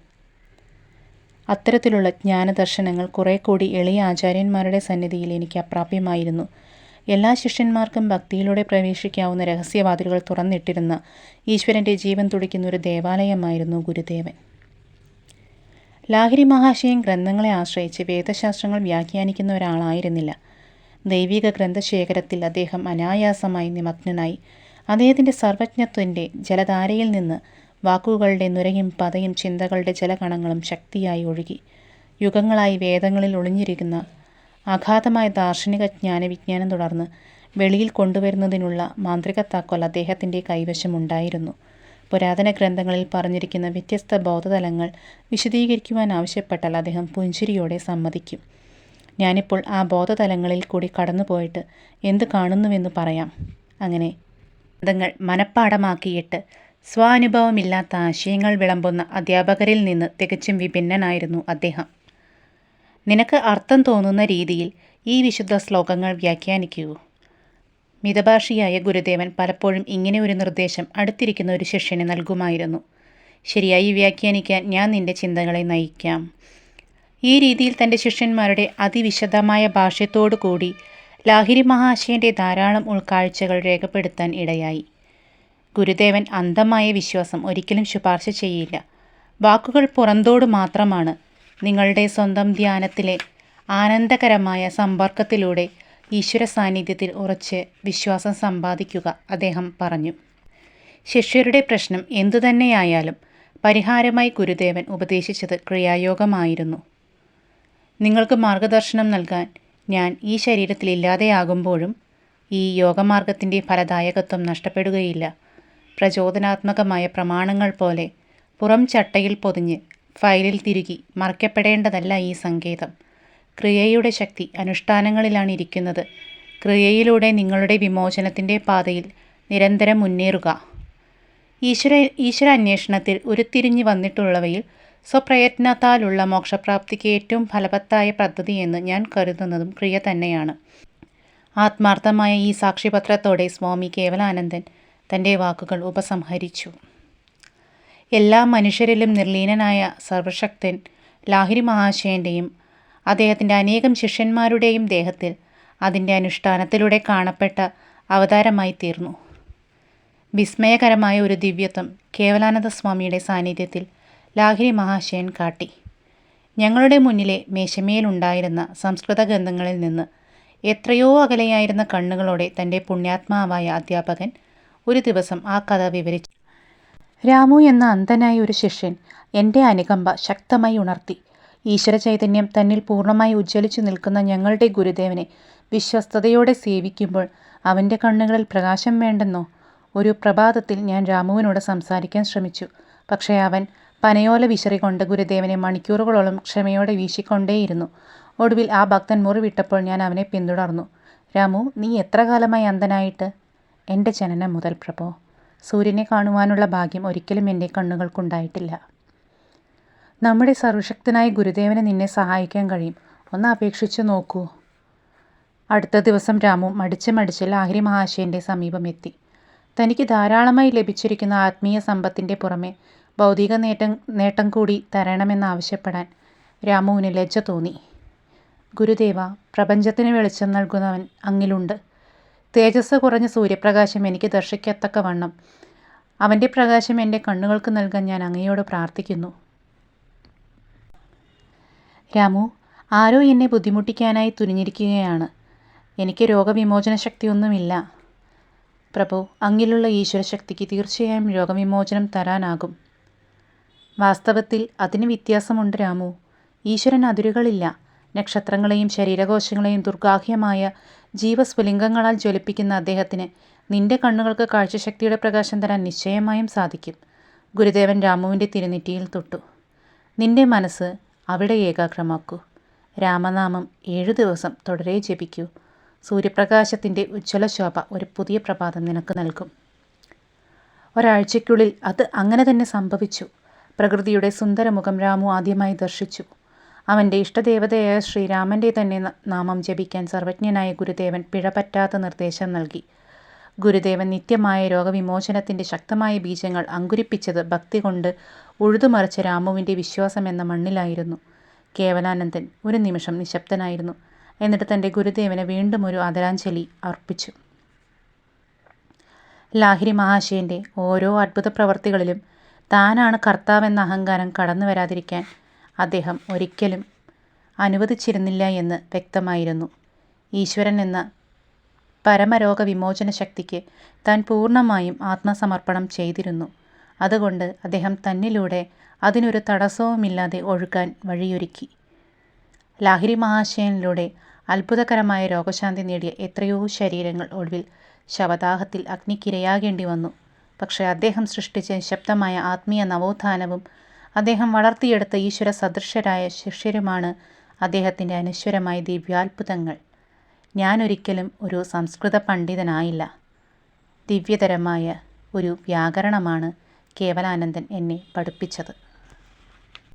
അത്തരത്തിലുള്ള ജ്ഞാനദർശനങ്ങൾ കുറെ കൂടി എളിയ ആചാര്യന്മാരുടെ സന്നിധിയിൽ എനിക്ക് അപ്രാപ്യമായിരുന്നു. എല്ലാ ശിഷ്യന്മാർക്കും ഭക്തിയിലൂടെ പ്രവേശിക്കാവുന്ന രഹസ്യവാതിലുകൾ തുറന്നിട്ടിരുന്ന ഈശ്വരൻ്റെ ജീവൻ തുടിക്കുന്ന ഒരു ദേവാലയമായിരുന്നു ഗുരുദേവൻ. ലാഹിരി മഹാശയൻ ഗ്രന്ഥങ്ങളെ ആശ്രയിച്ച് വേദശാസ്ത്രങ്ങൾ വ്യാഖ്യാനിക്കുന്ന ഒരാളായിരുന്നില്ല. ദൈവിക ഗ്രന്ഥശേഖരത്തിൽ അദ്ദേഹം അനായാസമായി നിമഗ്നനായി. അദ്ദേഹത്തിൻ്റെ സർവജ്ഞത്വത്തിൻ്റെ ജലധാരയിൽ നിന്ന് വാക്കുകളുടെ നുരയും പതയും ചിന്തകളുടെ ജലകണങ്ങളും ശക്തിയായി ഒഴുകി. യുഗങ്ങളായി വേദങ്ങളിൽ ഒളിഞ്ഞിരിക്കുന്ന അഗാധമായ ദാർശനിക ജ്ഞാനവിജ്ഞാനം തുടർന്ന് വെളിയിൽ കൊണ്ടുവരുന്നതിനുള്ള മാന്ത്രിക താക്കോൽ അദ്ദേഹത്തിൻ്റെ കൈവശമുണ്ടായിരുന്നു. പുരാതന ഗ്രന്ഥങ്ങളിൽ പറഞ്ഞിരിക്കുന്ന വ്യത്യസ്ത ബോധതലങ്ങൾ വിശദീകരിക്കുവാൻ ആവശ്യപ്പെട്ടാൽ അദ്ദേഹം പുഞ്ചിരിയോടെ സമ്മതിക്കും. ഞാനിപ്പോൾ ആ ബോധതലങ്ങളിൽ കൂടി കടന്നുപോയിട്ട് എന്ത് കാണുന്നുവെന്ന് പറയാം. അങ്ങനെ ഗ്രന്ഥങ്ങൾ മനഃപ്പാഠമാക്കിയിട്ട് സ്വാനുഭവമില്ലാത്ത ആശയങ്ങൾ വിളമ്പുന്ന അധ്യാപകരിൽ നിന്ന് തികച്ചും വിഭിന്നനായിരുന്നു അദ്ദേഹം. നിനക്ക് അർത്ഥം തോന്നുന്ന രീതിയിൽ ഈ വിശുദ്ധ ശ്ലോകങ്ങൾ വ്യാഖ്യാനിക്കൂ. മിതഭാഷിയായ ഗുരുദേവൻ പലപ്പോഴും ഇങ്ങനെ ഒരു നിർദ്ദേശം അടുത്തിരിക്കുന്ന ഒരു ശിഷ്യന് നൽകുമായിരുന്നു. ശരിയായി വ്യാഖ്യാനിക്കാൻ ഞാൻ നിന്റെ ചിന്തകളെ നയിക്കാം. ഈ രീതിയിൽ തൻ്റെ ശിഷ്യന്മാരുടെ അതിവിശദമായ ഭാഷ്യത്തോടു കൂടി ലാഹിരി മഹാശയൻ്റെ ധാരാളം ഉൾക്കാഴ്ചകൾ രേഖപ്പെടുത്താൻ ഇടയായി. ഗുരുദേവൻ അന്ധമായ വിശ്വാസം ഒരിക്കലും ശുപാർശ ചെയ്യില്ല. വാക്കുകൾ പുറന്തോട് മാത്രമാണ്. നിങ്ങളുടെ സ്വന്തം ധ്യാനത്തിലെ ആനന്ദകരമായ സമ്പർക്കത്തിലൂടെ ഈശ്വര സാന്നിധ്യത്തിൽ ഉറച്ച് വിശ്വാസം സമ്പാദിക്കുക, അദ്ദേഹം പറഞ്ഞു. ശിഷ്യരുടെ പ്രശ്നം എന്തുതന്നെയായാലും പരിഹാരമായി ഗുരുദേവൻ ഉപദേശിച്ചത് ക്രിയായോഗമായിരുന്നു. നിങ്ങൾക്ക് മാർഗദർശനം നൽകാൻ ഞാൻ ഈ ശരീരത്തിൽ ഇല്ലാതെയാകുമ്പോഴും ഈ യോഗമാർഗത്തിൻ്റെ ഫലദായകത്വം നഷ്ടപ്പെടുകയില്ല. പ്രചോദനാത്മകമായ പ്രമാണങ്ങൾ പോലെ പുറം ചട്ടയിൽ പൊതിഞ്ഞ് ഫയലിൽ തിരുകി മറയ്ക്കപ്പെടേണ്ടതല്ല ഈ സങ്കേതം. ക്രിയയുടെ ശക്തി അനുഷ്ഠാനങ്ങളിലാണ് ഇരിക്കുന്നത്. ക്രിയയിലൂടെ നിങ്ങളുടെ വിമോചനത്തിൻ്റെ പാതയിൽ നിരന്തരം മുന്നേറുക. ഈശ്വര അന്വേഷണത്തിൽ ഉരുത്തിരിഞ്ഞു വന്നിട്ടുള്ളവയിൽ സ്വപ്രയത്നത്താലുള്ള മോക്ഷപ്രാപ്തിക്ക് ഏറ്റവും ഫലവത്തായ പദ്ധതിയെന്ന് ഞാൻ കരുതുന്നതും ക്രിയ തന്നെയാണ്. ആത്മാർത്ഥമായ ഈ സാക്ഷ്യപത്രത്തോടെ സ്വാമി കേവലാനന്ദൻ തൻ്റെ വാക്കുകൾ ഉപസംഹരിച്ചു. എല്ലാ മനുഷ്യരിലും നിർലീനനായ സർവശക്തൻ ലാഹിരി മഹാശയൻ്റെയും അദ്ദേഹത്തിൻ്റെ അനേകം ശിഷ്യന്മാരുടെയും ദേഹത്തിൽ അതിൻ്റെ അനുഷ്ഠാനത്തിലൂടെ കാണപ്പെട്ട അവതാരമായി തീർന്നു. വിസ്മയകരമായ ഒരു ദിവ്യത്വം കേവലാനന്ദ സ്വാമിയുടെ സാന്നിധ്യത്തിൽ ലാഹിരി മഹാശയൻ കാട്ടി. ഞങ്ങളുടെ മുന്നിലെ മേശമേലുണ്ടായിരുന്ന സംസ്കൃത ഗ്രന്ഥങ്ങളിൽ നിന്ന് എത്രയോ അകലെയായിരുന്ന കണ്ണുകളോടെ തൻ്റെ പുണ്യാത്മാവായ അധ്യാപകൻ ഒരു ദിവസം ആ കഥ വിവരിച്ചു. രാമു എന്ന അന്ധനായ ഒരു ശിഷ്യൻ എൻ്റെ അനുകമ്പ ശക്തമായി ഉണർത്തി. ഈശ്വര ചൈതന്യം തന്നിൽ പൂർണ്ണമായി ഉജ്ജ്വലിച്ചു നിൽക്കുന്ന ഞങ്ങളുടെ ഗുരുദേവനെ വിശ്വസ്തയോടെ സേവിക്കുമ്പോൾ അവൻ്റെ കണ്ണുകളിൽ പ്രകാശം വേണ്ടെന്നോ? ഒരു പ്രഭാതത്തിൽ ഞാൻ രാമുവിനോട് സംസാരിക്കാൻ ശ്രമിച്ചു. പക്ഷേ അവൻ പനയോല വിശറികൊണ്ട് ഗുരുദേവനെ മണിക്കൂറുകളോളം ക്ഷമയോടെ വീശിക്കൊണ്ടേയിരുന്നു. ഒടുവിൽ ആ ഭക്തൻ മുറിവിട്ടപ്പോൾ ഞാൻ അവനെ പിന്തുടർന്നു. രാമു, നീ എത്ര കാലമായി അന്ധനായിട്ട്? എൻ്റെ ജനനം മുതൽ പ്രഭോ. സൂര്യനെ കാണുവാനുള്ള ഭാഗ്യം ഒരിക്കലും എൻ്റെ കണ്ണുകൾക്കുണ്ടായിട്ടില്ല. നമ്മുടെ സർവശക്തനായ ഗുരുദേവന് നിന്നെ സഹായിക്കാൻ കഴിയും. ഒന്ന് അപേക്ഷിച്ചു നോക്കൂ. അടുത്ത ദിവസം രാമു മടിച്ച് ലാഹിരി മഹാശയൻ്റെ സമീപമെത്തി. തനിക്ക് ധാരാളമായി ലഭിച്ചിരിക്കുന്ന ആത്മീയ സമ്പത്തിൻ്റെ പുറമെ ഭൗതിക നേട്ടം കൂടി തരണമെന്നാവശ്യപ്പെടാൻ രാമുവിന് ലജ്ജ തോന്നി. ഗുരുദേവ, പ്രപഞ്ചത്തിന് വെളിച്ചം നൽകുന്നവൻ അങ്ങിലുണ്ട്. തേജസ് കുറഞ്ഞ സൂര്യപ്രകാശം എനിക്ക് ദർശിക്കത്തക്കവണ്ണം അവൻ്റെ പ്രകാശം എൻ്റെ കണ്ണുകൾക്ക് നൽകാൻ ഞാൻ അങ്ങയോട് പ്രാർത്ഥിക്കുന്നു. രാമു, ആരോ എന്നെ ബുദ്ധിമുട്ടിക്കാനായി തുനിഞ്ഞിരിക്കുകയാണ്. എനിക്ക് രോഗവിമോചന ശക്തിയൊന്നുമില്ല. പ്രഭു, അങ്ങിലുള്ള ഈശ്വരശക്തിക്ക് തീർച്ചയായും രോഗവിമോചനം തരാനാകും. വാസ്തവത്തിൽ അതിന് വ്യത്യാസമുണ്ട് രാമു. ഈശ്വരൻ അതിരുകളില്ല. നക്ഷത്രങ്ങളെയും ശരീരകോശങ്ങളെയും ദുർഗാഹ്യമായ ജീവസ്ഫുലിംഗങ്ങളാൽ ജ്വലിപ്പിക്കുന്ന അദ്ദേഹത്തിന് നിന്റെ കണ്ണുകൾക്ക് കാഴ്ചശക്തിയുടെ പ്രകാശം തരാൻ നിശ്ചയമായും സാധിക്കും. ഗുരുദേവൻ രാമുവിൻ്റെ തിരുനെറ്റിയിൽ തൊട്ടു. നിന്റെ മനസ്സ് അവിടെ ഏകാഗ്രമാക്കൂ. രാമനാമം 7 ദിവസം തുടരെ ജപിക്കൂ. സൂര്യപ്രകാശത്തിൻ്റെ ഉജ്ജ്വല ശോഭ ഒരു പുതിയ പ്രഭാതം നിനക്ക് നൽകും. ഒരാഴ്ചയ്ക്കുള്ളിൽ അത് അങ്ങനെ തന്നെ സംഭവിച്ചു. പ്രകൃതിയുടെ സുന്ദരമുഖം രാമു ആദ്യമായി ദർശിച്ചു. അവൻ്റെ ഇഷ്ടദേവതയായ ശ്രീരാമൻ്റെ തന്നെ നാമം ജപിക്കാൻ സർവജ്ഞനായ ഗുരുദേവൻ പിഴപറ്റാത്ത നിർദ്ദേശം നൽകി. ഗുരുദേവൻ നിത്യമായ രോഗവിമോചനത്തിൻ്റെ ശക്തമായ ബീജങ്ങൾ അങ്കുരിപ്പിച്ചത് ഭക്തി കൊണ്ട് ഉഴുതുമറിച്ച രാമുവിൻ്റെ വിശ്വാസം എന്ന മണ്ണിലായിരുന്നു. കേവലാനന്ദൻ ഒരു നിമിഷം നിശബ്ദനായിരുന്നു. എന്നിട്ട് തൻ്റെ ഗുരുദേവന് വീണ്ടും ഒരു ആദരാഞ്ജലി അർപ്പിച്ചു. ലാഹിരി മഹാശയൻ്റെ ഓരോ അത്ഭുത പ്രവർത്തികളിലും താനാണ് കർത്താവെന്ന അഹങ്കാരം കടന്നു വരാതിരിക്കാൻ അദ്ദേഹം ഒരിക്കലും അനുവദിച്ചിരുന്നില്ല എന്ന് വ്യക്തമായിരുന്നു. ഈശ്വരൻ എന്ന പരമരോഗ വിമോചന ശക്തിക്ക് താൻ പൂർണ്ണമായും ആത്മസമർപ്പണം ചെയ്തിരുന്നു. അതുകൊണ്ട് അദ്ദേഹം തന്നിലൂടെ അതിനൊരു തടസ്സവുമില്ലാതെ ഒഴുകാൻ വഴിയൊരുക്കി. ലാഹിരി മഹാശയനിലൂടെ അത്ഭുതകരമായ രോഗശാന്തി നേടിയ എത്രയോ ശരീരങ്ങൾ ഒടുവിൽ ശവദാഹത്തിൽ അഗ്നിക്കിരയാകേണ്ടി വന്നു. പക്ഷേ അദ്ദേഹം സൃഷ്ടിച്ച നിശബ്ദമായ ആത്മീയ നവോത്ഥാനവും അദ്ദേഹം വളർത്തിയെടുത്ത ഈശ്വര സദൃശരായ ശിഷ്യരുമാണ് അദ്ദേഹത്തിൻ്റെ അനശ്വരമായ ദിവ്യാത്ഭുതങ്ങൾ. ഞാനൊരിക്കലും ഒരു സംസ്കൃത പണ്ഡിതനായില്ല. ദിവ്യതരമായ ഒരു വ്യാകരണമാണ് കേവലാനന്ദൻ എന്നെ പഠിപ്പിച്ചത്.